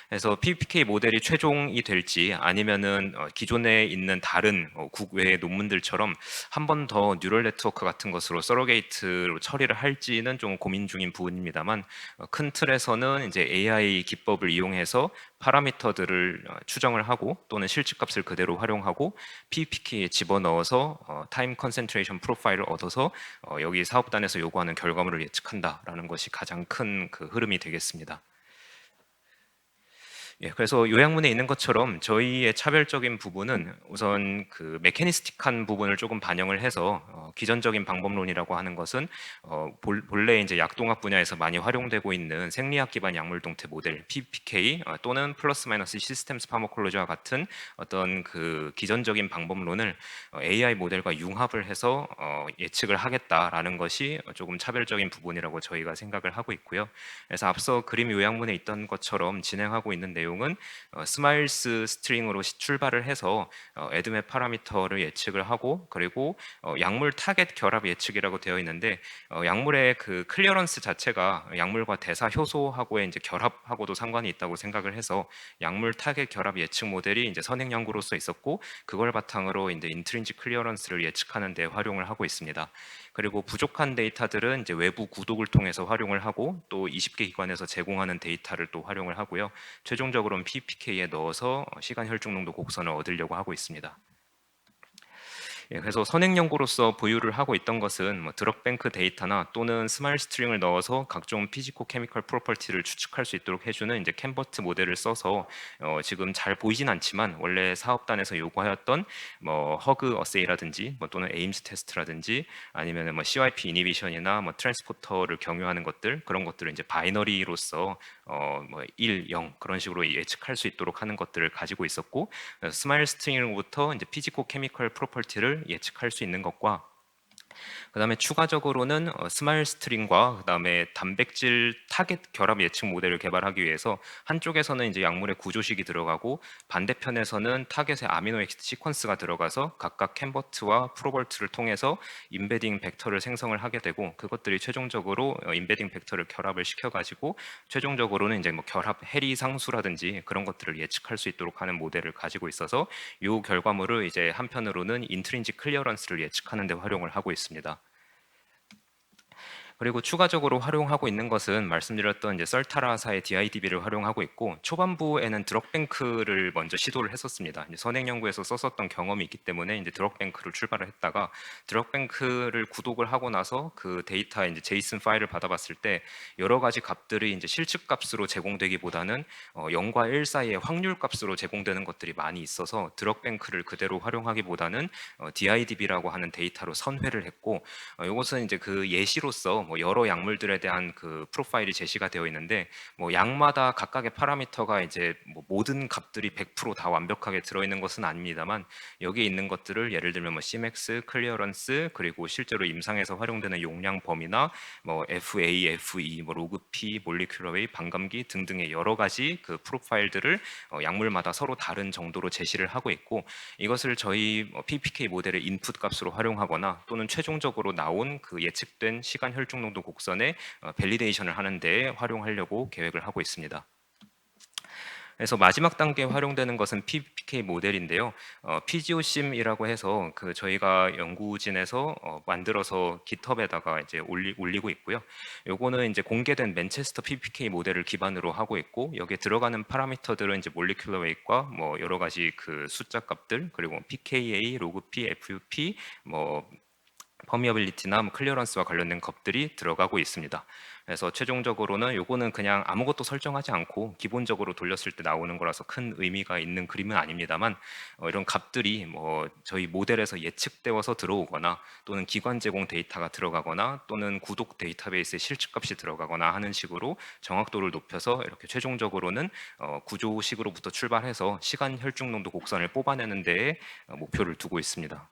그래서 PBPK 모델이 최종이 될지 아니면은 기존에 있는 다른 국외의 논문들처럼 한 번 더 뉴럴 네트워크 같은 것으로 서러게이트로 처리를 할지는 좀 고민 중인 부분입니다만 큰 틀에서는 이제 AI 기법을 이용해서 파라미터들을 추정을 하고 또는 실측값을 그대로 활용하고 PBPK에 집어넣어서 타임 컨센트레이션 프로파일을 얻어서 여기 사업단에서 요구하는 결과물을 예측한다라는 것이 가장 큰 그 흐름이 되겠습니다. 예, 그래서 요약문에 있는 것처럼 저희의 차별적인 부분은 우선 그 메커니스틱한 부분을 조금 반영을 해서 기존적인 방법론이라고 하는 것은 본래 이제 약동학 분야에서 많이 활용되고 있는 생리학 기반 약물 동태 모델 PPK 또는 플러스 마이너스 시스템스 파머콜로지와 같은 어떤 그 기존적인 방법론을 AI 모델과 융합을 해서 예측을 하겠다라는 것이 조금 차별적인 부분이라고 저희가 생각을 하고 있고요. 그래서 앞서 그림 요약문에 있던 것처럼 진행하고 있는 내용은 스마일스 스트링으로 출발을 해서 에드맵 파라미터를 예측을 하고 그리고 약물 타겟 결합 예측이라고 되어 있는데 약물의 그 클리어런스 자체가 약물과 대사 효소하고의 이제 결합하고도 상관이 있다고 생각을 해서 약물 타겟 결합 예측 모델이 이제 선행 연구로서 있었고 그걸 바탕으로 이제 인트린직 클리어런스를 예측하는 데 활용을 하고 있습니다. 그리고 부족한 데이터들은 이제 외부 구독을 통해서 활용을 하고 또 20개 기관에서 제공하는 데이터를 또 활용을 하고요. 최종적으로는 PPK에 넣어서 시간 혈중 농도 곡선을 얻으려고 하고 있습니다. 예, 그래서 선행 연구로서 보유를 하고 있던 것은 뭐 드럭뱅크 데이터나 또는 스마일 스트링을 넣어서 각종 피지코 케미컬 프로퍼티를 추측할 수 있도록 해주는 이제 캔버트 모델을 써서 지금 잘 보이진 않지만 원래 사업단에서 요구하였던 뭐 허그 어세이라든지 뭐 또는 에임스 테스트라든지 아니면 뭐 CYP 이니비션이나 뭐 트랜스포터를 경유하는 것들 그런 것들을 이제 바이너리로서 뭐 1, 0 그런 식으로 예측할 수 있도록 하는 것들을 가지고 있었고 스마일 스트링으로부터 이제 피지코 케미컬 프로퍼티를 예측할 수 있는 것과 그다음에 추가적으로는 스마일 스트링과 그다음에 단백질 타겟 결합 예측 모델을 개발하기 위해서 한쪽에서는 이제 약물의 구조식이 들어가고 반대편에서는 타겟의 아미노 액시드 시퀀스가 들어가서 각각 캔버트와 프로볼트를 통해서 인베딩 벡터를 생성을 하게 되고 그것들이 최종적으로 인베딩 벡터를 결합을 시켜 가지고 최종적으로는 이제 뭐 결합 해리 상수라든지 그런 것들을 예측할 수 있도록 하는 모델을 가지고 있어서 이 결과물을 이제 한편으로는 인트린직 클리어런스를 예측하는 데 활용을 하고 있습니다. 그리고 추가적으로 활용하고 있는 것은 말씀드렸던 이제 썰타라사의 DIDB를 활용하고 있고 초반부에는 드럭뱅크를 먼저 시도를 했었습니다. 이제 선행 연구에서 썼었던 경험이 있기 때문에 이제 드럭뱅크를 출발을 했다가 드럭뱅크를 구독을 하고 나서 그 데이터 이제 제이슨 파일을 받아봤을 때 여러 가지 값들이 이제 실측 값으로 제공되기보다는 0과 1 사이의 확률 값으로 제공되는 것들이 많이 있어서 드럭뱅크를 그대로 활용하기보다는 DIDB라고 하는 데이터로 선회를 했고 이것은 이제 그 예시로서 뭐 여러 약물들에 대한 그 프로파일이 제시가 되어 있는데 뭐 약마다 각각의 파라미터가 이제 뭐 모든 값들이 100%다 완벽하게 들어있는 것은 아닙니다만 여기에 있는 것들을 예를 들면 뭐 Cmax, 클리어런스 그리고 실제로 임상에서 활용되는 용량 범위나 뭐 FA, FE, 뭐 로그 P, 몰리큘러 웨이, 반감기 등등의 여러 가지 그 프로파일들을 약물마다 서로 다른 정도로 제시를 하고 있고 이것을 저희 PPK 모델의 인풋 값으로 활용하거나 또는 최종적으로 나온 그 예측된 시간 혈중 농도 곡선의 밸리데이션을 하는 데 활용하려고 계획을 하고 있습니다. 그래서 마지막 단계에 활용되는 것은 PPK 모델인데요. PGOSIM이라고 해서 그 저희가 연구진에서 만들어서 GitHub에다가 이제 올리고 있고요. 요거는 이제 공개된 맨체스터 PPK 모델을 기반으로 하고 있고 여기에 들어가는 파라미터들은 이제 몰리큘러 웨이트과 뭐 여러 가지 그 숫자 값들 그리고 pKa, 로그 P, FUP 뭐 퍼미어빌리티나 뭐 클리어런스와 관련된 값들이 들어가고 있습니다. 그래서 최종적으로는 요거는 그냥 아무것도 설정하지 않고 기본적으로 돌렸을 때 나오는 거라서 큰 의미가 있는 그림은 아닙니다만 이런 값들이 뭐 저희 모델에서 예측되어서 들어오거나 또는 기관 제공 데이터가 들어가거나 또는 구독 데이터베이스에 실측값이 들어가거나 하는 식으로 정확도를 높여서 이렇게 최종적으로는 구조식으로부터 출발해서 시간 혈중 농도 곡선을 뽑아내는 데에 목표를 두고 있습니다.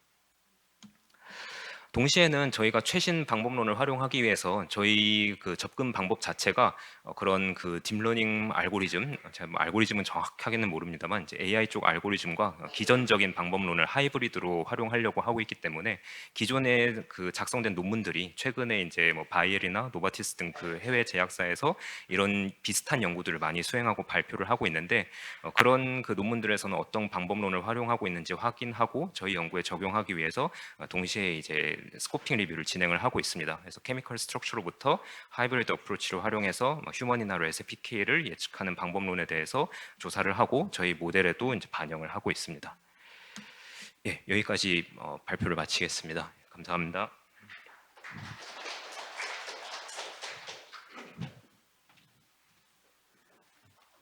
동시에는 저희가 최신 방법론을 활용하기 위해서 저희 그 접근 방법 자체가 그런 그 딥러닝 알고리즘, 제가 뭐 알고리즘은 정확하게는 모릅니다만 이제 AI 쪽 알고리즘과 기존적인 방법론을 하이브리드로 활용하려고 하고 있기 때문에 기존에 그 작성된 논문들이 최근에 이제 뭐 바이엘이나 노바티스 등 그 해외 제약사에서 이런 비슷한 연구들을 많이 수행하고 발표를 하고 있는데 그런 그 논문들에서는 어떤 방법론을 활용하고 있는지 확인하고 저희 연구에 적용하기 위해서 동시에 이제 스코핑 리뷰를 진행을 하고 있습니다. 그래서 케미컬 스트럭처로부터 하이브리드 어프로치를 활용해서 휴먼이나 SPK를 예측하는 방법론에 대해서 조사를 하고 저희 모델에도 이제 반영을 하고 있습니다. 예, 여기까지 발표를 마치겠습니다. 감사합니다.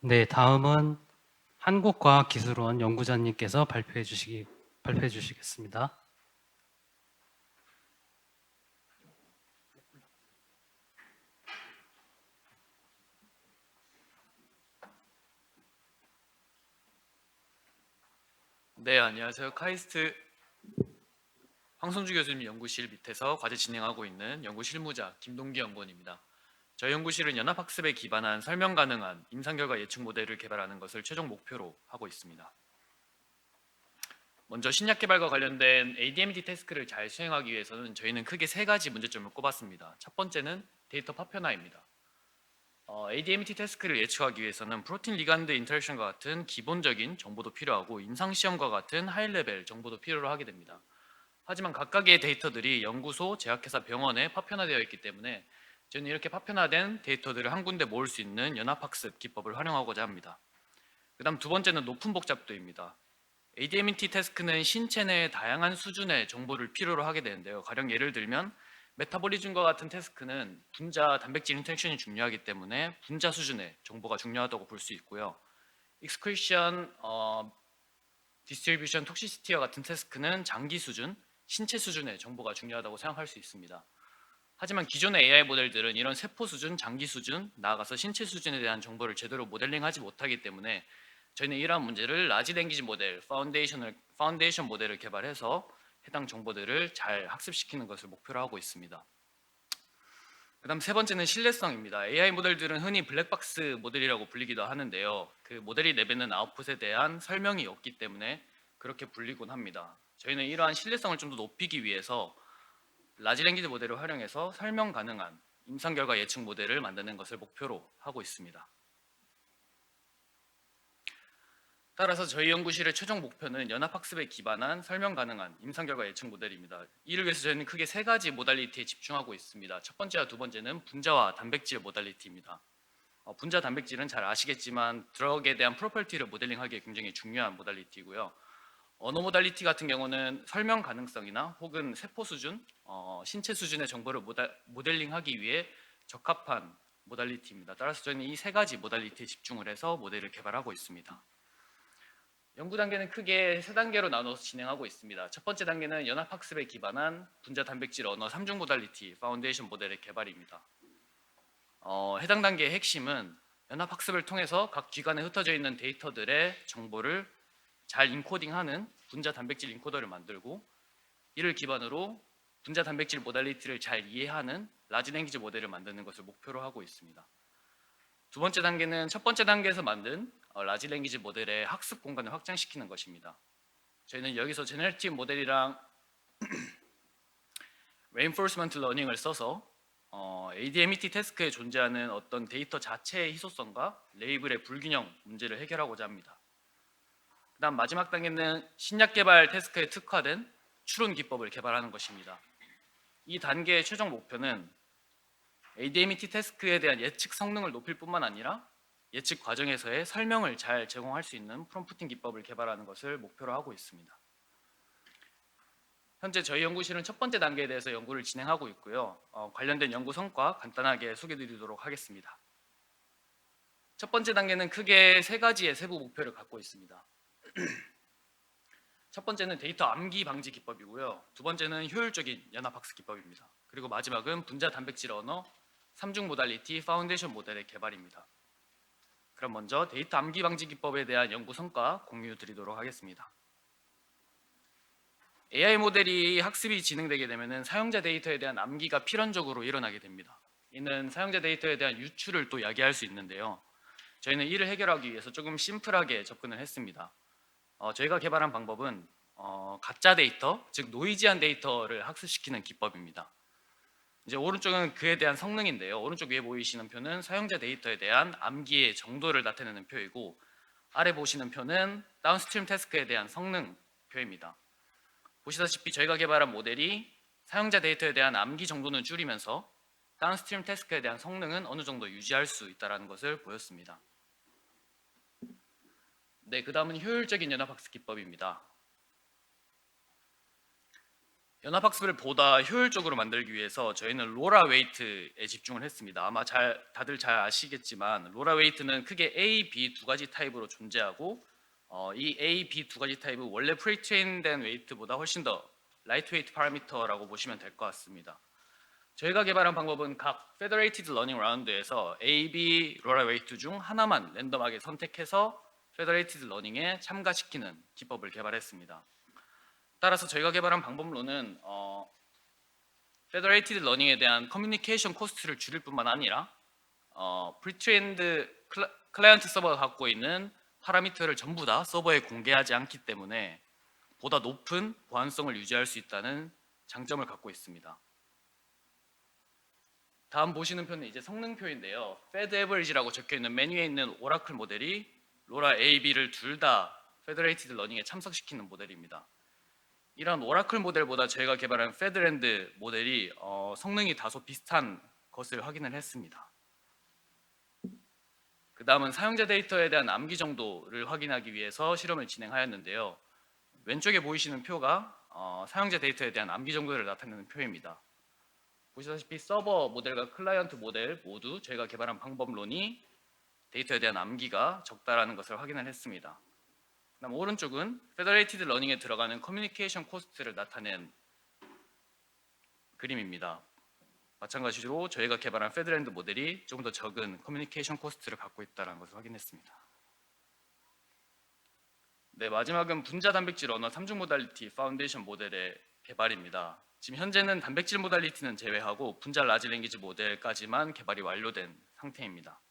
네, 다음은 한국과학기술원 연구자님께서 발표해 주시겠습니다. 네, 안녕하세요. 카이스트 황성주 교수님 연구실 밑에서 과제 진행하고 있는 연구 실무자 김동기 연구원입니다. 저희 연구실은 연합학습에 기반한 설명 가능한 임상결과 예측 모델을 개발하는 것을 최종 목표로 하고 있습니다. 먼저 신약 개발과 관련된 ADMT 태스크를 잘 수행하기 위해서는 저희는 크게 세 가지 문제점을 꼽았습니다. 첫 번째는 데이터 파편화입니다. ADMT 태스크를 예측하기 위해서는 프로틴 리간드 인터랙션과 같은 기본적인 정보도 필요하고 임상시험과 같은 하이레벨 정보도 필요로 하게 됩니다. 하지만 각각의 데이터들이 연구소, 제약회사, 병원에 파편화되어 있기 때문에 저는 이렇게 파편화된 데이터들을 한 군데 모을 수 있는 연합학습 기법을 활용하고자 합니다. 그 다음 두 번째는 높은 복잡도입니다. ADMT 태스크는 신체 내의 다양한 수준의 정보를 필요로 하게 되는데요. 가령 예를 들면 메타볼리즘과 같은 태스크는 분자 단백질 인터랙션이 중요하기 때문에 분자 수준의 정보가 중요하다고 볼 수 있고요. 익스크리션, 디스트리뷰션, 톡시시티와 같은 태스크는 장기 수준, 신체 수준의 정보가 중요하다고 생각할 수 있습니다. 하지만 기존의 AI 모델들은 이런 세포 수준, 장기 수준, 나아가서 신체 수준에 대한 정보를 제대로 모델링하지 못하기 때문에 저희는 이러한 문제를 라지 랭귀지 모델, 파운데이션 모델을 개발해서 해당 정보들을 잘 학습시키는 것을 목표로 하고 있습니다. 그 다음 세 번째는 신뢰성입니다. AI 모델들은 흔히 블랙박스 모델이라고 불리기도 하는데요. 그 모델이 내뱉는 아웃풋에 대한 설명이 없기 때문에 그렇게 불리곤 합니다. 저희는 이러한 신뢰성을 좀 더 높이기 위해서 라지 랭귀지 모델을 활용해서 설명 가능한 임상 결과 예측 모델을 만드는 것을 목표로 하고 있습니다. 따라서 저희 연구실의 최종 목표는 연합학습에 기반한 설명 가능한 임상 결과 예측 모델입니다. 이를 위해서 저희는 크게 세 가지 모달리티에 집중하고 있습니다. 첫 번째와 두 번째는 분자와 단백질 모달리티입니다. 분자 단백질은 잘 아시겠지만 드럭에 대한 프로퍼티를 모델링하기에 굉장히 중요한 모달리티고요. 언어 모달리티 같은 경우는 설명 가능성이나 혹은 세포 수준, 신체 수준의 정보를 모델링하기 위해 적합한 모달리티입니다. 따라서 저희는 이 세 가지 모달리티에 집중을 해서 모델을 개발하고 있습니다. 연구 단계는 크게 세 단계로 나눠서 진행하고 있습니다. 첫 번째 단계는 연합학습에 기반한 분자 단백질 언어 3중 모달리티 파운데이션 모델의 개발입니다. 해당 단계의 핵심은 연합학습을 통해서 각 기관에 흩어져 있는 데이터들의 정보를 잘 인코딩하는 분자 단백질 인코더를 만들고 이를 기반으로 분자 단백질 모달리티를 잘 이해하는 라지 랭귀지 모델을 만드는 것을 목표로 하고 있습니다. 두 번째 단계는 첫 번째 단계에서 만든 라지 랭귀지 모델의 학습 공간을 확장시키는 것입니다. 저희는 여기서 제너레이티브 모델이랑 레인포스먼트 러닝을 써서 ADMT 태스크에 존재하는 어떤 데이터 자체의 희소성과 레이블의 불균형 문제를 해결하고자 합니다. 그 다음 마지막 단계는 신약 개발 태스크에 특화된 추론 기법을 개발하는 것입니다. 이 단계의 최종 목표는 ADMT 태스크에 대한 예측 성능을 높일 뿐만 아니라 예측 과정에서의 설명을 잘 제공할 수 있는 프롬프팅 기법을 개발하는 것을 목표로 하고 있습니다. 현재 저희 연구실은 첫 번째 단계에 대해서 연구를 진행하고 있고요. 관련된 연구 성과 간단하게 소개드리도록 하겠습니다. 첫 번째 단계는 크게 세 가지의 세부 목표를 갖고 있습니다. 첫 번째는 데이터 암기 방지 기법이고요. 두 번째는 효율적인 연합학습 기법입니다. 그리고 마지막은 분자 단백질 언어 3중 모달리티 파운데이션 모델의 개발입니다. 그럼 먼저 데이터 암기 방지 기법에 대한 연구 성과 공유 드리도록 하겠습니다. AI 모델이 학습이 진행되게 되면 사용자 데이터에 대한 암기가 필연적으로 일어나게 됩니다. 이는 사용자 데이터에 대한 유출을 또 야기할 수 있는데요. 저희는 이를 해결하기 위해서 조금 심플하게 접근을 했습니다. 저희가 개발한 방법은 가짜 데이터, 즉 노이지한 데이터를 학습시키는 기법입니다. 이제 오른쪽은 그에 대한 성능인데요. 오른쪽 위에 보이시는 표는 사용자 데이터에 대한 암기의 정도를 나타내는 표이고 아래 보시는 표는 다운스트림 태스크에 대한 성능 표입니다. 보시다시피 저희가 개발한 모델이 사용자 데이터에 대한 암기 정도는 줄이면서 다운스트림 태스크에 대한 성능은 어느 정도 유지할 수 있다는 것을 보였습니다. 네, 그 다음은 효율적인 연합학습 기법입니다. 연합학습을 보다 효율적으로 만들기 위해서 저희는 로라 웨이트에 집중을 했습니다. 아마 다들 잘 아시겠지만 로라 웨이트는 크게 A, B 두 가지 타입으로 존재하고 이 A, B 두 가지 타입은 원래 프리트레인된 웨이트보다 훨씬 더 라이트 웨이트 파라미터라고 보시면 될 것 같습니다. 저희가 개발한 방법은 각 페더레이티드 러닝 라운드에서 A, B 로라 웨이트 중 하나만 랜덤하게 선택해서 페더레이티드 러닝에 참가시키는 기법을 개발했습니다. 따라서 저희가 개발한 방법론은 페더레이티드 러닝에 대한 커뮤니케이션 코스트를 줄일 뿐만 아니라 프리트레인드 클라이언트 서버가 갖고 있는 파라미터를 전부 다 서버에 공개하지 않기 때문에 보다 높은 보안성을 유지할 수 있다는 장점을 갖고 있습니다. 다음 보시는 표는 이제 성능표인데요. Fed Average라고 적혀 있는 메뉴에 있는 오라클 모델이 로라 A, B를 둘 다 페더레이티드 러닝에 참석시키는 모델입니다. 이런 오라클 모델보다 저희가 개발한 페드랜드 모델이 성능이 다소 비슷한 것을 확인을 했습니다. 그 다음은 사용자 데이터에 대한 암기 정도를 확인하기 위해서 실험을 진행하였는데요. 왼쪽에 보이시는 표가 사용자 데이터에 대한 암기 정도를 나타내는 표입니다. 보시다시피 서버 모델과 클라이언트 모델 모두 저희가 개발한 방법론이 데이터에 대한 암기가 적다라는 것을 확인을 했습니다. 그다음 오른쪽은 페더레이티드 러닝에 들어가는 커뮤니케이션 코스트를 나타낸 그림입니다. 마찬가지로 저희가 개발한 페드랜드 모델이 조금 더 적은 커뮤니케이션 코스트를 갖고 있다는 것을 확인했습니다. 네, 마지막은 분자 단백질 언어 3중 모달리티 파운데이션 모델의 개발입니다. 지금 현재는 단백질 모달리티는 제외하고 분자 라지 랭귀지 모델까지만 개발이 완료된 상태입니다.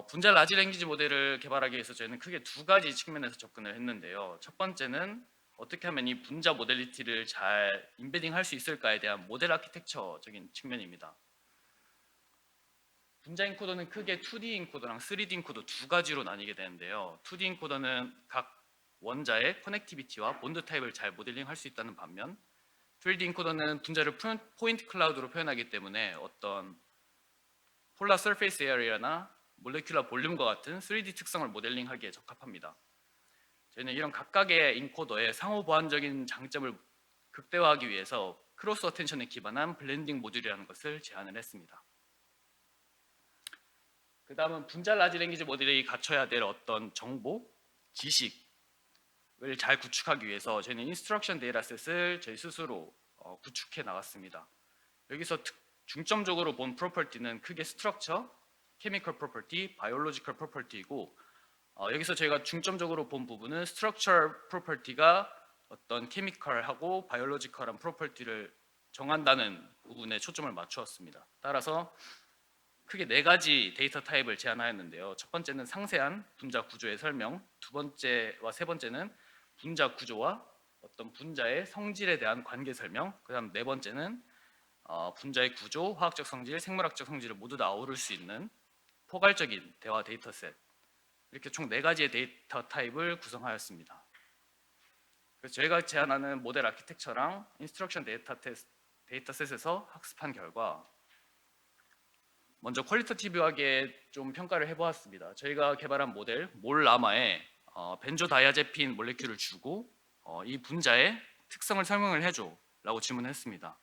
분자 라지 랭귀지 모델을 개발하기 위해서 저희는 크게 두 가지 측면에서 접근을 했는데요. 첫 번째는 어떻게 하면 이 분자 모델리티를 잘 인베딩 할 수 있을까에 대한 모델 아키텍처적인 측면입니다. 분자 인코더는 크게 2D 인코더랑 3D 인코더 두 가지로 나뉘게 되는데요. 2D 인코더는 각 원자의 커넥티비티와 본드 타입을 잘 모델링 할 수 있다는 반면 3D 인코더는 분자를 포인트 클라우드로 표현하기 때문에 어떤 폴라 서페이스 에어리어나 몰레큘러 볼륨과 같은 3D 특성을 모델링하기에 적합합니다. 저희는 이런 각각의 인코더의 상호 보완적인 장점을 극대화하기 위해서 크로스 어텐션에 기반한 블렌딩 모듈이라는 것을 제안을 했습니다. 그 다음은 분자 라지 랭귀지 모델이 갖춰야 될 어떤 정보, 지식을 잘 구축하기 위해서 저희는 인스트럭션 데이터셋을 저희 스스로 구축해 나갔습니다. 여기서 중점적으로 본 프로퍼티는 크게 스트럭처, 케미컬 프로퍼티, 바이올로지컬 프로퍼티이고 여기서 저희가 중점적으로 본 부분은 스트럭처 프로퍼티가 어떤 케미컬하고 바이올로지컬한 프로퍼티를 정한다는 부분에 초점을 맞추었습니다. 따라서 크게 네 가지 데이터 타입을 제안하였는데요. 첫 번째는 상세한 분자 구조의 설명, 두 번째와 세 번째는 분자 구조와 어떤 분자의 성질에 대한 관계 설명, 그 다음 네 번째는 분자의 구조, 화학적 성질, 생물학적 성질을 모두 다 아우를 수 있는 포괄적인 대화 데이터셋, 이렇게 총 네 가지의 데이터 타입을 구성하였습니다. 그래서 저희가 제안하는 모델 아키텍처랑 인스트럭션 데이터셋에서 학습한 결과 먼저 퀄리터티브하게 좀 평가를 해보았습니다. 저희가 개발한 모델 몰라마에 벤조다이아제핀 몰레큘을 주고 이 분자의 특성을 설명을 해줘 라고 질문했습니다.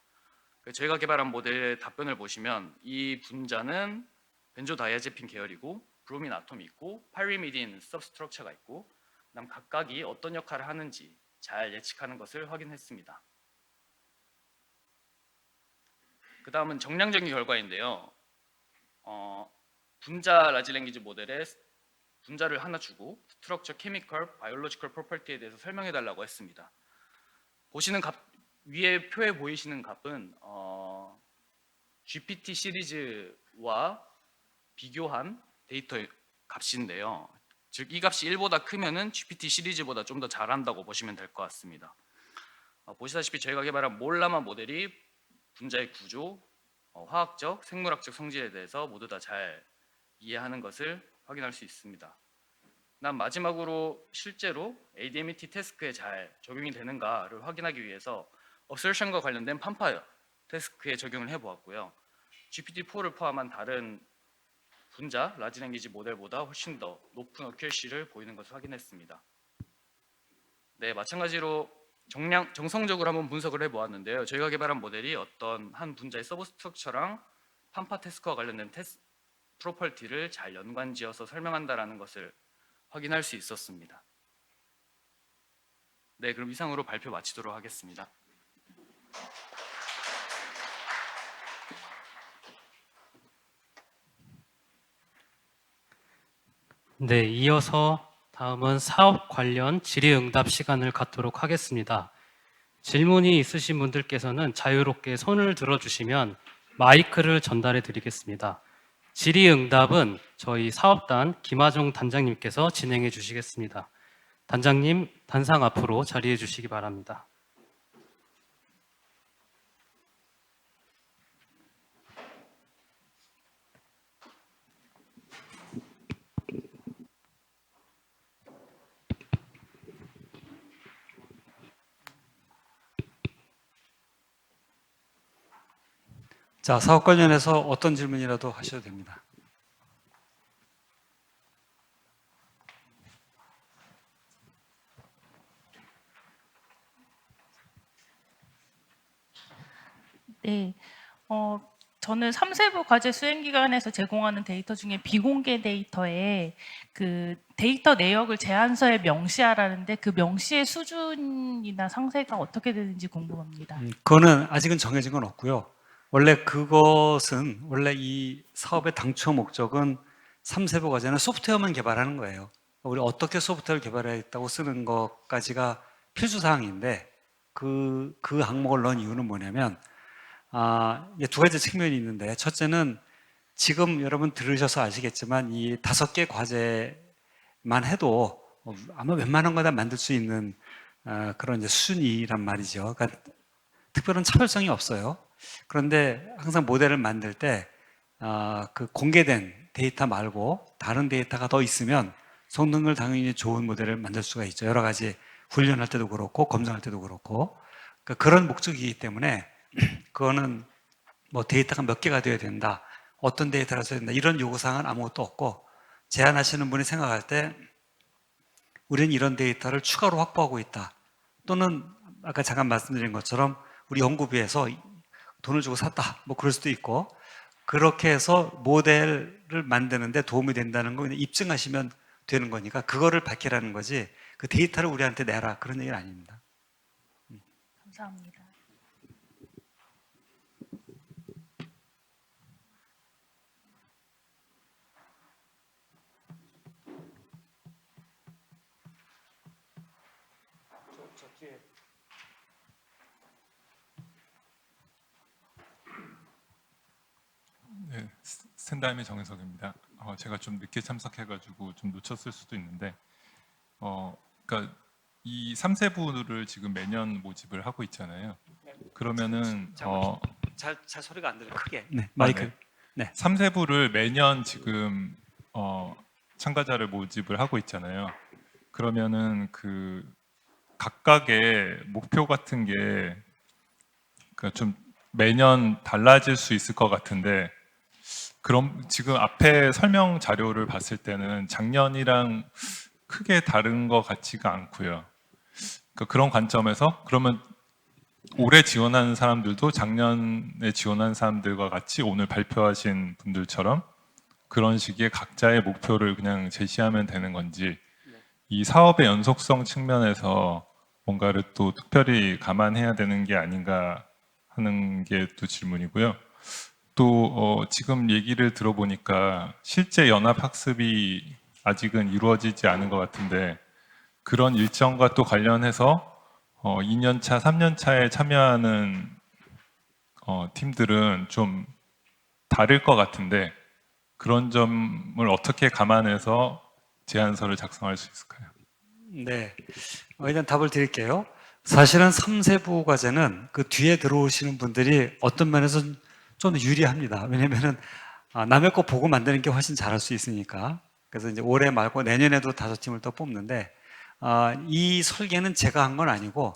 저희가 개발한 모델의 답변을 보시면 이 분자는 벤조다이아제핀 계열이고 브로민 아톰이 있고 파이리미딘 서브스트럭처가 있고 그다음 각각이 어떤 역할을 하는지 잘 예측하는 것을 확인했습니다. 그 다음은 정량적인 결과인데요. 분자 라지 랭귀지 모델에 분자를 하나 주고 스트럭처, 케미컬, 바이올로지컬 프로퍼티에 대해서 설명해 달라고 했습니다. 보시는 값 위에 표에 보이시는 값은 GPT 시리즈와 비교한 데이터 값인데요. 즉 이 값이 1보다 크면은 GPT 시리즈보다 좀 더 잘한다고 보시면 될 것 같습니다. 보시다시피 저희가 개발한 몰라마 모델이 분자의 구조, 화학적, 생물학적 성질에 대해서 모두 다 잘 이해하는 것을 확인할 수 있습니다. 난 마지막으로 실제로 ADMET 태스크에 잘 적용이 되는가를 확인하기 위해서 어설션과 관련된 판파 태스크에 적용을 해보았고요. GPT-4를 포함한 다른 분자 라지 랭귀지 모델보다 훨씬 더 높은 어큐러시를 보이는 것을 확인했습니다. 네, 마찬가지로 정성적으로 한번 분석을 해보았는데요. 저희가 개발한 모델이 어떤 한 분자의 서브스트럭처랑 판파 태스크와 관련된 프로퍼티를 잘 연관지어서 설명한다라는 것을 확인할 수 있었습니다. 네, 그럼 이상으로 발표 마치도록 하겠습니다. 네, 이어서 다음은 사업 관련 질의응답 시간을 갖도록 하겠습니다. 질문이 있으신 분들께서는 자유롭게 손을 들어주시면 마이크를 전달해 드리겠습니다. 질의응답은 저희 사업단 김하정 단장님께서 진행해 주시겠습니다. 단장님, 단상 앞으로 자리해 주시기 바랍니다. 자, 사업 관련해서 어떤 질문이라도 하셔도 됩니다. 네, 저는 3세부 과제 수행 기간에서 제공하는 데이터 중에 비공개 데이터에 그 데이터 내역을 제안서에 명시하라는데 그 명시의 수준이나 상세가 어떻게 되는지 궁금합니다. 그거는 아직은 정해진 건 없고요. 원래 그것은 원래 이 사업의 당초 목적은 3세부 과제는 소프트웨어만 개발하는 거예요. 우리 어떻게 소프트웨어를 개발하겠다고 쓰는 것까지가 필수 사항인데 그 항목을 넣은 이유는 뭐냐면 이제 두 가지 측면이 있는데 첫째는 지금 여러분 들으셔서 아시겠지만 이 5개 과제만 해도 아마 웬만한 거 다 만들 수 있는 그런 이제 수준이란 말이죠. 그러니까 특별한 차별성이 없어요. 그런데 항상 모델을 만들 때 그 공개된 데이터 말고 다른 데이터가 더 있으면 성능을 당연히 좋은 모델을 만들 수가 있죠. 여러 가지 훈련할 때도 그렇고 검증할 때도 그렇고 그러니까 그런 목적이기 때문에 그거는 뭐 데이터가 몇 개가 되어야 된다, 어떤 데이터를 써야 된다 이런 요구사항은 아무것도 없고 제안하시는 분이 생각할 때 우리는 이런 데이터를 추가로 확보하고 있다 또는 아까 잠깐 말씀드린 것처럼 우리 연구비에서 돈을 주고 샀다 뭐 그럴 수도 있고 그렇게 해서 모델을 만드는데 도움이 된다는 거 그냥 입증하시면 되는 거니까 그거를 밝히라는 거지 그 데이터를 우리한테 내라 그런 얘기는 아닙니다. 감사합니다. 네, 샌다임의 정혜석입니다. 제가 좀 늦게 참석해가지고 좀 놓쳤을 수도 있는데, 그러니까 이 3세부를 지금 매년 모집을 하고 있잖아요. 그러면은 잘 소리가 안 들려 크게. 네, 마이크. 네. 3세부를 매년 지금 참가자를 모집을 하고 있잖아요. 그러면은 그 각각의 목표 같은 게 그러니까 좀 매년 달라질 수 있을 것 같은데 그럼 지금 앞에 설명 자료를 봤을 때는 작년이랑 크게 다른 것 같지가 않고요. 그러니까 그런 관점에서 그러면 올해 지원하는 사람들도 작년에 지원한 사람들과 같이 오늘 발표하신 분들처럼 그런 식의 각자의 목표를 그냥 제시하면 되는 건지 이 사업의 연속성 측면에서 뭔가를 또 특별히 감안해야 되는 게 아닌가 하는 게 또 질문이고요. 또 지금 얘기를 들어보니까 실제 연합학습이 아직은 이루어지지 않은 것 같은데 그런 일정과 또 관련해서 2년차, 3년차에 참여하는 팀들은 좀 다를 것 같은데 그런 점을 어떻게 감안해서 제안서를 작성할 수 있을까요? 네, 일단 답을 드릴게요. 사실은 3세부 과제는 그 뒤에 들어오시는 분들이 어떤 면에서 좀 유리합니다. 왜냐면은 남의 거 보고 만드는 게 훨씬 잘할 수 있으니까. 그래서 이제 올해 말고 내년에도 5팀을 더 뽑는데 이 설계는 제가 한 건 아니고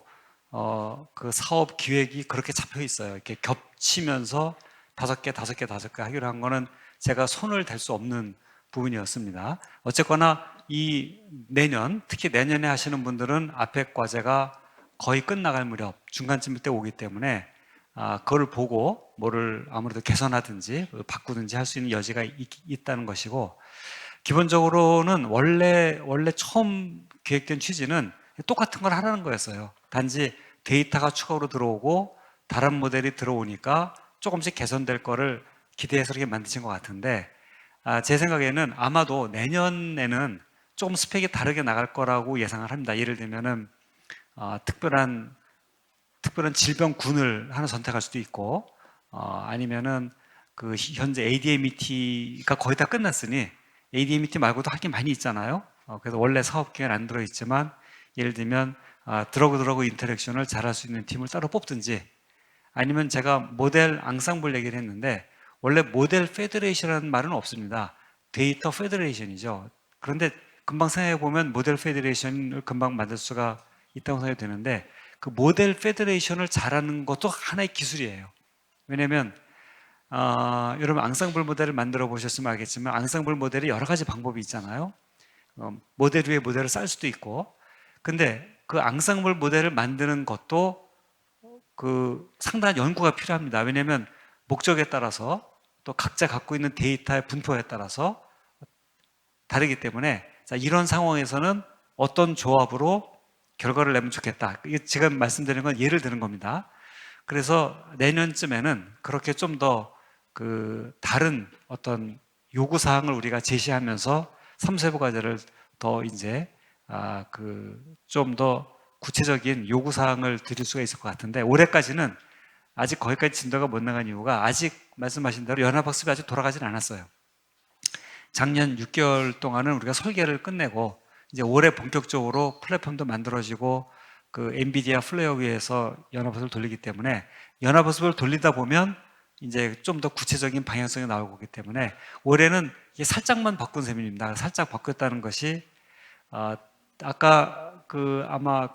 그 사업 기획이 그렇게 잡혀 있어요. 이렇게 겹치면서 5개 하기로 한 거는 제가 손을 댈 수 없는 부분이었습니다. 어쨌거나 이 내년, 특히 내년에 하시는 분들은 앞에 과제가 거의 끝나갈 무렵 중간쯤 때 오기 때문에 그걸 보고 뭐를 아무래도 개선하든지 바꾸든지 할 수 있는 여지가 있다는 것이고 기본적으로는 원래 처음 계획된 취지는 똑같은 걸 하라는 거였어요. 단지 데이터가 추가로 들어오고 다른 모델이 들어오니까 조금씩 개선될 거를 기대해서 이렇게 만드신 것 같은데, 제 생각에는 아마도 내년에는 조금 스펙이 다르게 나갈 거라고 예상을 합니다. 예를 들면은 특별한 질병군을 하나 선택할 수도 있고, 아니면은 그 현재 ADMET가 거의 다 끝났으니 ADMET 말고도 할 게 많이 있잖아요. 그래서 원래 사업 계획에 안 들어 있지만 예를 들면 드러그 인터랙션을 잘할 수 있는 팀을 따로 뽑든지, 아니면 제가 모델 앙상블 얘기를 했는데 원래 모델 페더레이션이라는 말은 없습니다. 데이터 페더레이션이죠. 그런데 금방 생각해 보면 모델 페더레이션을 금방 만들 수가 있다고 생각이 되는데, 그 모델 페더레이션을 잘하는 것도 하나의 기술이에요. 왜냐하면 여러분 앙상블 모델을 만들어 보셨으면 알겠지만 앙상블 모델이 여러 가지 방법이 있잖아요. 모델 위에 모델을 쌓을 수도 있고, 근데 그 앙상블 모델을 만드는 것도 그 상당한 연구가 필요합니다. 왜냐하면 목적에 따라서 또 각자 갖고 있는 데이터의 분포에 따라서 다르기 때문에, 자, 이런 상황에서는 어떤 조합으로 결과를 내면 좋겠다. 이게 지금 말씀드리는 건 예를 드는 겁니다. 그래서 내년쯤에는 그렇게 좀 더 그 다른 어떤 요구 사항을 우리가 제시하면서 3세부 과제를 더 이제 좀 더 구체적인 요구 사항을 드릴 수가 있을 것 같은데, 올해까지는 아직 거기까지 진도가 못 나간 이유가 아직 말씀하신 대로 연합학습이 아직 돌아가진 않았어요. 작년 6개월 동안은 우리가 설계를 끝내고 이제 올해 본격적으로 플랫폼도 만들어지고 그 엔비디아 플레이어 위에서 연합학습을 돌리기 때문에, 연합학습을 돌리다 보면 이제 좀 더 구체적인 방향성이 나올 거기 때문에 올해는 이게 살짝만 바꾼 셈입니다. 살짝 바뀌었다는 것이 아까 아마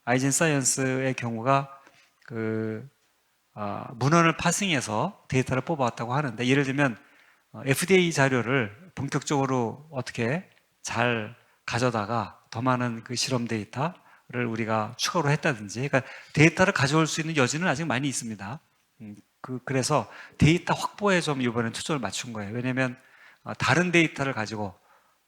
아이젠 사이언스의 경우가 문헌을 파싱해서 데이터를 뽑아왔다고 하는데, 예를 들면 FDA 자료를 본격적으로 어떻게 잘 가져다가 더 많은 그 실험 데이터를 우리가 추가로 했다든지, 그러니까 데이터를 가져올 수 있는 여지는 아직 많이 있습니다. 그래서 데이터 확보에 좀 이번엔 초점을 맞춘 거예요. 왜냐하면 다른 데이터를 가지고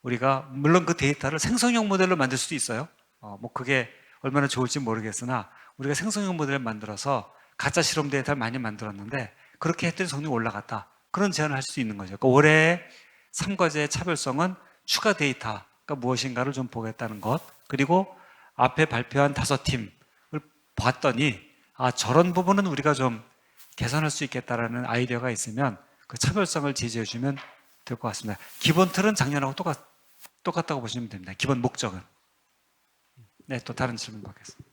우리가 물론 그 데이터를 생성형 모델로 만들 수도 있어요. 뭐 그게 얼마나 좋을지 모르겠으나 우리가 생성형 모델을 만들어서 가짜 실험 데이터를 많이 만들었는데 그렇게 했더니 성능이 올라갔다. 그런 제안을 할 수 있는 거죠. 그러니까 올해 3과제의 차별성은 추가 데이터가 무엇인가를 좀 보겠다는 것, 그리고 앞에 발표한 5팀을 봤더니 저런 부분은 우리가 좀 개선할 수 있겠다라는 아이디어가 있으면 그 차별성을 제시해 주면 될 것 같습니다. 기본 틀은 작년하고 똑같다고 보시면 됩니다. 기본 목적은. 네, 또 다른 질문 받겠습니다.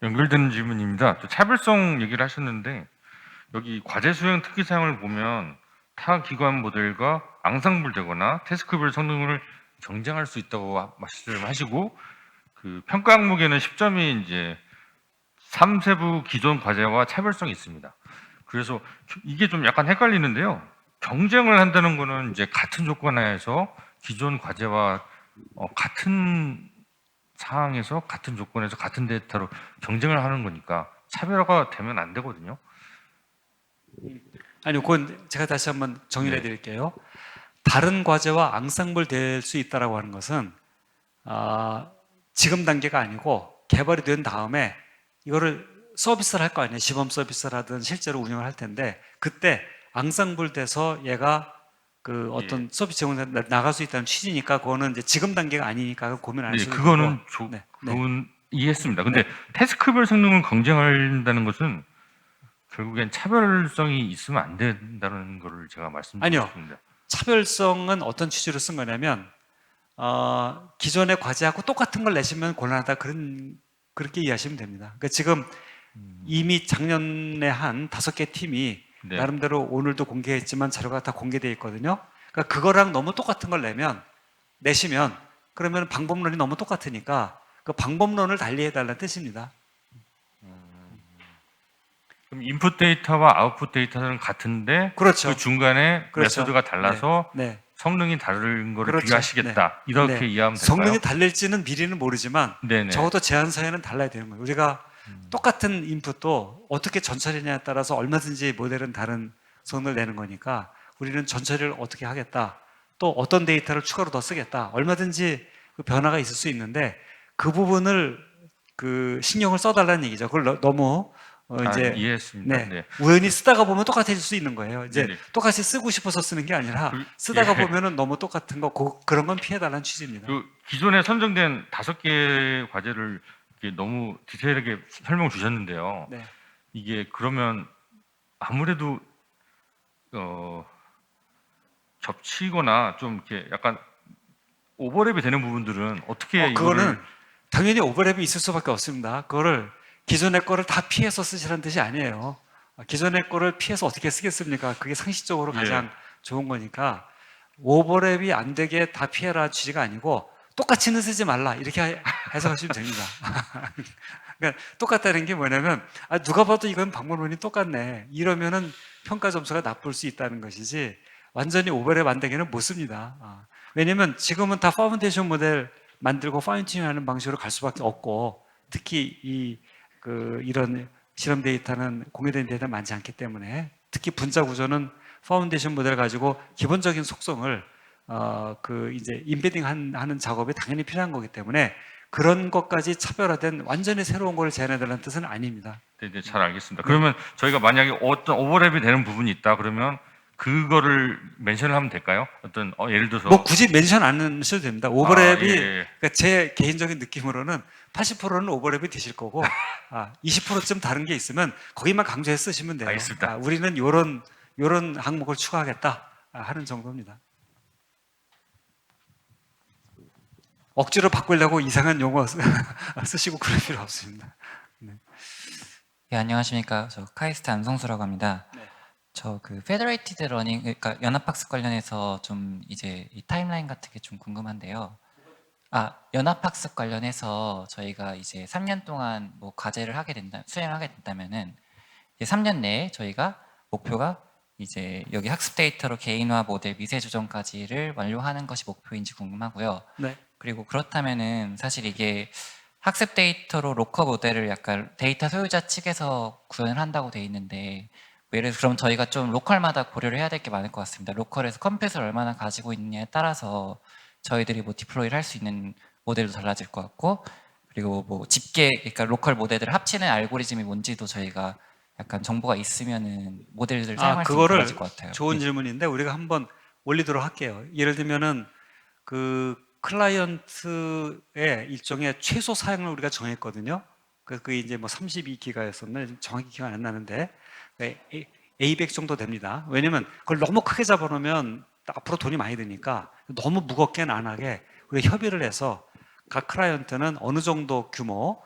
연결되는 질문입니다. 차별성 얘기를 하셨는데 여기 과제 수행 특기사항을 보면 타 기관 모델과 앙상블되거나 태스크별 성능을 경쟁할 수 있다고 말씀하시고, 그 평가 항목에는 10점이 이제 3세부 기존 과제와 차별성이 있습니다. 그래서 이게 좀 약간 헷갈리는데요. 경쟁을 한다는 거는 이제 같은 조건 하에서 기존 과제와 같은 상황에서 같은 조건에서 같은 데이터로 경쟁을 하는 거니까 차별화가 되면 안 되거든요. 아니요, 그건 제가 다시 한번 정리해 드릴게요. 다른 과제와 앙상블 될 수 있다라고 하는 것은 지금 단계가 아니고 개발이 된 다음에 이거를 서비스를 할 거 아니에요. 시범 서비스를 하든 실제로 운영을 할 텐데, 그때 앙상블 돼서 얘가 어떤 서비스 제공자 나갈 수 있다는 취지니까 그거는 이제 지금 단계가 아니니까 고민 안 하셔도 되고. 그거는 좋은 이해했습니다. 근데 태스크별 성능을 경쟁한다는 것은 결국엔 차별성이 있으면 안 된다는 거를 제가 말씀드리겠습니다. 아니요. 차별성은 어떤 취지로 쓴 거냐면 기존의 과제하고 똑같은 걸 내시면 곤란하다, 그렇게 이해하시면 됩니다. 그러니까 지금 이미 작년에 한 5개 팀이 나름대로 오늘도 공개했지만 자료가 다 공개되어 있거든요. 그러니까 그거랑 너무 똑같은 걸 내시면 그러면 방법론이 너무 똑같으니까 그 방법론을 달리해달라는 뜻입니다. 그럼 인풋 데이터와 아웃풋 데이터는 같은데 그렇죠. 그 중간에 그렇죠. 메소드가 달라서 네. 성능이 다른 거를 그렇죠. 비교하시겠다. 이렇게 이해하면 될까요? 성능이 달릴지는 미리는 모르지만 네네. 적어도 제안사에는 달라야 되는 거예요. 우리가 똑같은 인풋도 어떻게 전처리냐에 따라서 얼마든지 모델은 다른 성능을 내는 거니까 우리는 전처리를 어떻게 하겠다, 또 어떤 데이터를 추가로 더 쓰겠다, 얼마든지 그 변화가 있을 수 있는데 그 부분을 그 신경을 써달라는 얘기죠. 그걸 너무 이제 이해했습니다. 네, 네. 우연히 쓰다가 보면 똑같아질 수 있는 거예요. 이제 네네. 똑같이 쓰고 싶어서 쓰는 게 아니라 쓰다가 예. 보면은 너무 똑같은 거 그런 건 피해달라는 취지입니다. 그 기존에 선정된 5개의 과제를 이렇게 너무 디테일하게 설명 주셨는데요. 네. 이게 그러면 아무래도 겹치거나 좀 이렇게 약간 오버랩이 되는 부분들은 어떻게 그거는 당연히 오버랩이 있을 수밖에 없습니다. 그거를 기존의 거를 다 피해서 쓰시라는 뜻이 아니에요. 기존의 거를 피해서 어떻게 쓰겠습니까? 그게 상식적으로 가장 좋은 거니까 오버랩이 안 되게 다 피해라 취지가 아니고 똑같이는 쓰지 말라 이렇게 해석하시면 됩니다. 그러니까 똑같다는 게 뭐냐면 누가 봐도 이건 방법론이 똑같네 이러면은 평가 점수가 나쁠 수 있다는 것이지 완전히 오버랩 안 되게는 못 씁니다. 왜냐면 지금은 다 파운데이션 모델 만들고 파인튜닝하는 방식으로 갈 수밖에 없고 특히 이런 실험 데이터는 공개된 데이터가 많지 않기 때문에 특히 분자 구조는 파운데이션 모델을 가지고 기본적인 속성을 이제 임베딩 하는 작업이 당연히 필요한 거기 때문에 그런 것까지 차별화된 완전히 새로운 걸 제안해달라는 뜻은 아닙니다. 네, 잘 알겠습니다. 그러면 저희가 만약에 어떤 오버랩이 되는 부분이 있다 그러면 그거를 멘션을 하면 될까요? 어떤 예를 들어서 뭐 굳이 멘션 안 하셔도 됩니다. 오버랩이 예. 그러니까 제 개인적인 느낌으로는 80%는 오버랩이 되실 거고 20%쯤 다른 게 있으면 거기만 강조해 쓰시면 돼요. 알겠습니다. 우리는 요런 항목을 추가하겠다 하는 정도입니다. 억지로 바꾸려고 이상한 용어 쓰시고 그럴 필요 없습니다. 네. 네, 안녕하십니까. 저 카이스트 안성수라고 합니다. 네. 저 그 페더레이티드 러닝, 그러니까 연합학습 관련해서 좀 이제 이 타임라인 같은 게 좀 궁금한데요. 연합학습 관련해서 저희가 이제 3년 동안 뭐 과제를 수행을 하게 된다면은 이제 3년 내에 저희가 목표가 이제 여기 학습 데이터로 개인화 모델 미세 조정까지를 완료하는 것이 목표인지 궁금하고요. 네. 그리고 그렇다면은 사실 이게 학습 데이터로 로커 모델을 약간 데이터 소유자 측에서 구현을 한다고 돼 있는데 예를 들어서 그럼 저희가 좀 로컬마다 고려를 해야 될 게 많을 것 같습니다. 로컬에서 컴퓨터를 얼마나 가지고 있느냐에 따라서 저희들이 뭐 디플로이를 할 수 있는 모델도 달라질 것 같고 그리고 뭐 집계, 그러니까 로컬 모델들을 합치는 알고리즘이 뭔지도 저희가 약간 정보가 있으면은 모델들을 사용할 수 있는 게 달라질 것 같아요. 좋은 질문인데 우리가 한번 올리도록 할게요. 예를 들면은 그 클라이언트의 일종의 최소 사양을 우리가 정했거든요. 그게 이제 뭐 32기가였었나 정확히 기억 안 나는데 A100 정도 됩니다. 왜냐면 그걸 너무 크게 잡아놓으면 앞으로 돈이 많이 드니까 너무 무겁게는 안 하게 우리가 협의를 해서 각 클라이언트는 어느 정도 규모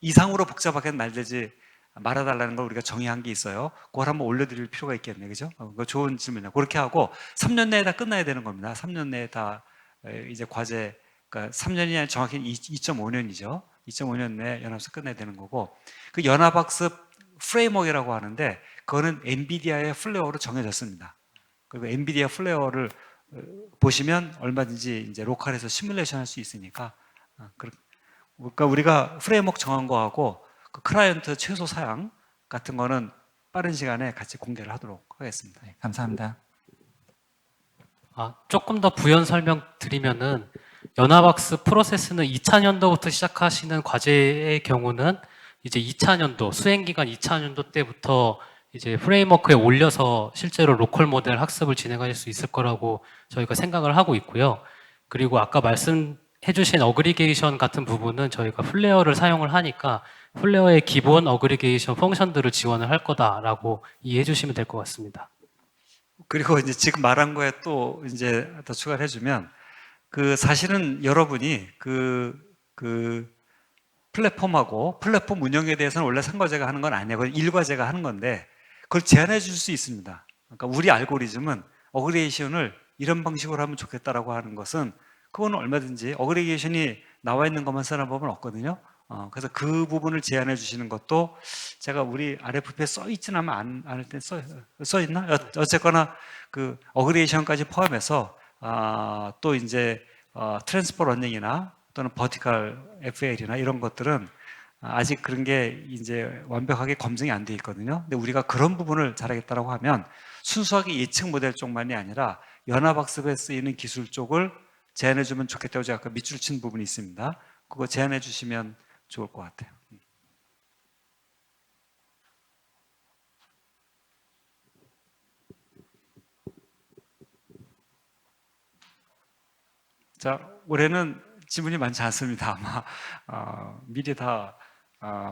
이상으로 복잡하게 만들지 말아달라는 걸 우리가 정의한 게 있어요. 그걸 한번 올려드릴 필요가 있겠네요. 그죠? 그거 좋은 질문이에요. 그렇게 하고 3년 내에 다 끝나야 되는 겁니다. 3년 내에 다 이제 과제, 그러니까 3년이 아니라 정확히 2.5년이죠. 2.5년 내에 연합학습 끝내야 되는 거고 그 연합학습 프레임워크라고 하는데 그거는 엔비디아의 플레어로 정해졌습니다. 그리고 엔비디아 플레어를 보시면 얼마든지 이제 로컬에서 시뮬레이션 할 수 있으니까 그러니까 우리가 프레임워크 정한 거하고 그 클라이언트 최소 사양 같은 거는 빠른 시간에 같이 공개를 하도록 하겠습니다. 네, 감사합니다. 조금 더 부연 설명드리면은 연합학습 프로세스는 2000년도부터 시작하시는 과제의 경우는 이제 2000년도 수행기간 2000년도 때부터 이제 프레임워크에 올려서 실제로 로컬 모델 학습을 진행할 수 있을 거라고 저희가 생각을 하고 있고요. 그리고 아까 말씀해주신 어그리게이션 같은 부분은 저희가 플레어를 사용을 하니까 플레어의 기본 어그리게이션 펑션들을 지원을 할 거다라고 이해해 주시면 될 것 같습니다. 그리고 이제 지금 말한 거에 또 이제 더 추가를 해주면 그 사실은 여러분이 그 플랫폼하고 플랫폼 운영에 대해서는 원래 상과제가 하는 건 아니고 일과제가 하는 건데 그걸 제안해 줄 수 있습니다. 그러니까 우리 알고리즘은 어그리게이션을 이런 방식으로 하면 좋겠다라고 하는 것은 그거는 얼마든지 어그리게이션이 나와 있는 것만 쓰는 법은 없거든요. 그래서 그 부분을 제안해 주시는 것도 제가 우리 RFP에 써 있지는 않을 때 써 있나? 어쨌거나 그 어그리게이션까지 포함해서 또 이제 트랜스퍼 러닝이나 또는 버티컬 FL이나 이런 것들은 아직 그런 게 이제 완벽하게 검증이 안 돼 있거든요. 근데 우리가 그런 부분을 잘하겠다라고 하면 순수하게 예측 모델 쪽만이 아니라 연합학습에 쓰이는 기술 쪽을 제안해 주면 좋겠다고 제가 아까 밑줄 친 부분이 있습니다. 그거 제안해 주시면 좋을 것 같아요. 자, 올해는 질문이 많지 않습니다. 아마 미리 다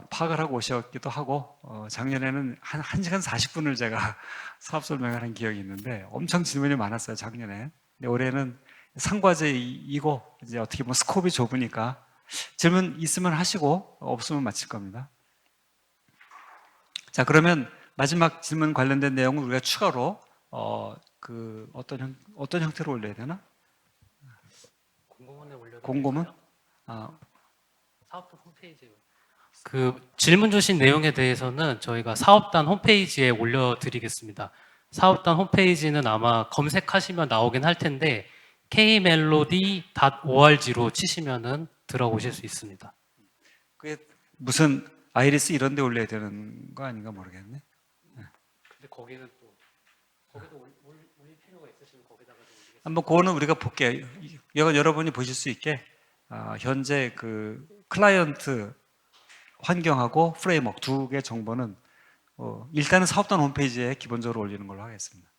파악을 하고 오셨기도 하고 작년에는 한 1시간 40분을 제가 사업 설명을 한 기억이 있는데 엄청 질문이 많았어요, 작년에. 근데 올해는 상과제이고 이제 어떻게 보면 스코업이 좁으니까 질문 있으면 하시고 없으면 마칠 겁니다. 자, 그러면 마지막 질문 관련된 내용은 우리가 추가로 어떤 형태로 올려야 되나? 공고문에 올려도 공고문? 사업단 홈페이지에 그 질문 주신 내용에 대해서는 저희가 사업단 홈페이지에 올려드리겠습니다. 사업단 홈페이지는 아마 검색하시면 나오긴 할 텐데 kmelody.org로 치시면은 들어오실 수 있습니다. 그게 무슨 아이리스 이런 데 올려야 되는 거 아닌가 모르겠네. 근데 거기는 또 거기도 올릴 필요가 있으시면 거기다가 좀 올리겠습니다. 한번 그거는 우리가 볼게요. 여러분이 보실 수 있게 현재 그 클라이언트 환경하고 프레임워크 두 개 정보는 일단은 사업단 홈페이지에 기본적으로 올리는 걸로 하겠습니다.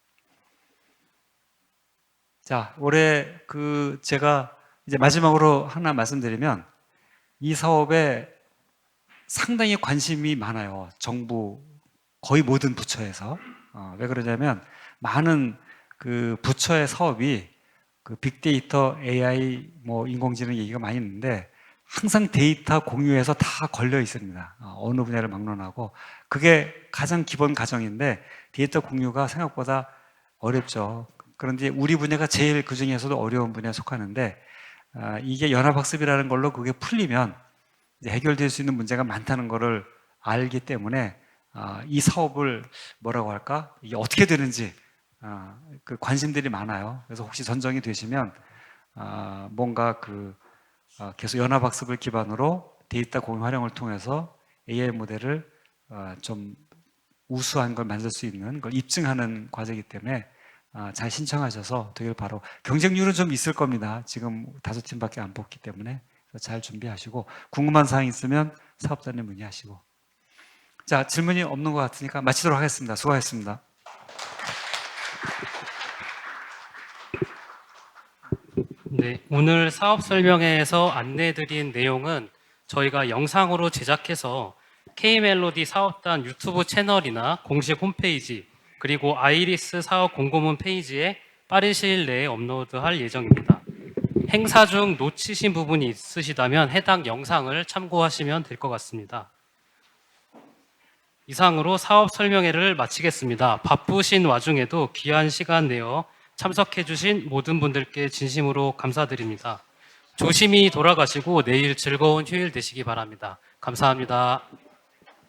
자, 올해 제가 이제 마지막으로 하나 말씀드리면 이 사업에 상당히 관심이 많아요. 정부 거의 모든 부처에서. 왜 그러냐면 많은 그 부처의 사업이 그 빅데이터, AI, 인공지능 얘기가 많이 있는데 항상 데이터 공유해서 다 걸려 있습니다. 어느 분야를 막론하고 그게 가장 기본 과정인데 데이터 공유가 생각보다 어렵죠. 그런데 우리 분야가 제일 그 중에서도 어려운 분야에 속하는데 이게 연합학습이라는 걸로 그게 풀리면 해결될 수 있는 문제가 많다는 것을 알기 때문에 이 사업을 뭐라고 할까? 이게 어떻게 되는지 그 관심들이 많아요. 그래서 혹시 선정이 되시면 뭔가 계속 연합학습을 기반으로 데이터 공유 활용을 통해서 AI 모델을 좀 우수한 걸 만들 수 있는 걸 입증하는 과제이기 때문에 잘 신청하셔서 되길 바로 경쟁률은 좀 있을 겁니다. 지금 5팀밖에 안 뽑기 때문에 잘 준비하시고 궁금한 사항 있으면 사업단에 문의하시고. 자, 질문이 없는 것 같으니까 마치도록 하겠습니다. 수고하셨습니다. 네, 오늘 사업 설명회에서 안내해드린 내용은 저희가 영상으로 제작해서 K멜로디 사업단 유튜브 채널이나 공식 홈페이지 그리고 아이리스 사업 공고문 페이지에 빠른 시일 내에 업로드할 예정입니다. 행사 중 놓치신 부분이 있으시다면 해당 영상을 참고하시면 될 것 같습니다. 이상으로 사업 설명회를 마치겠습니다. 바쁘신 와중에도 귀한 시간 내어 참석해주신 모든 분들께 진심으로 감사드립니다. 조심히 돌아가시고 내일 즐거운 휴일 되시기 바랍니다. 감사합니다.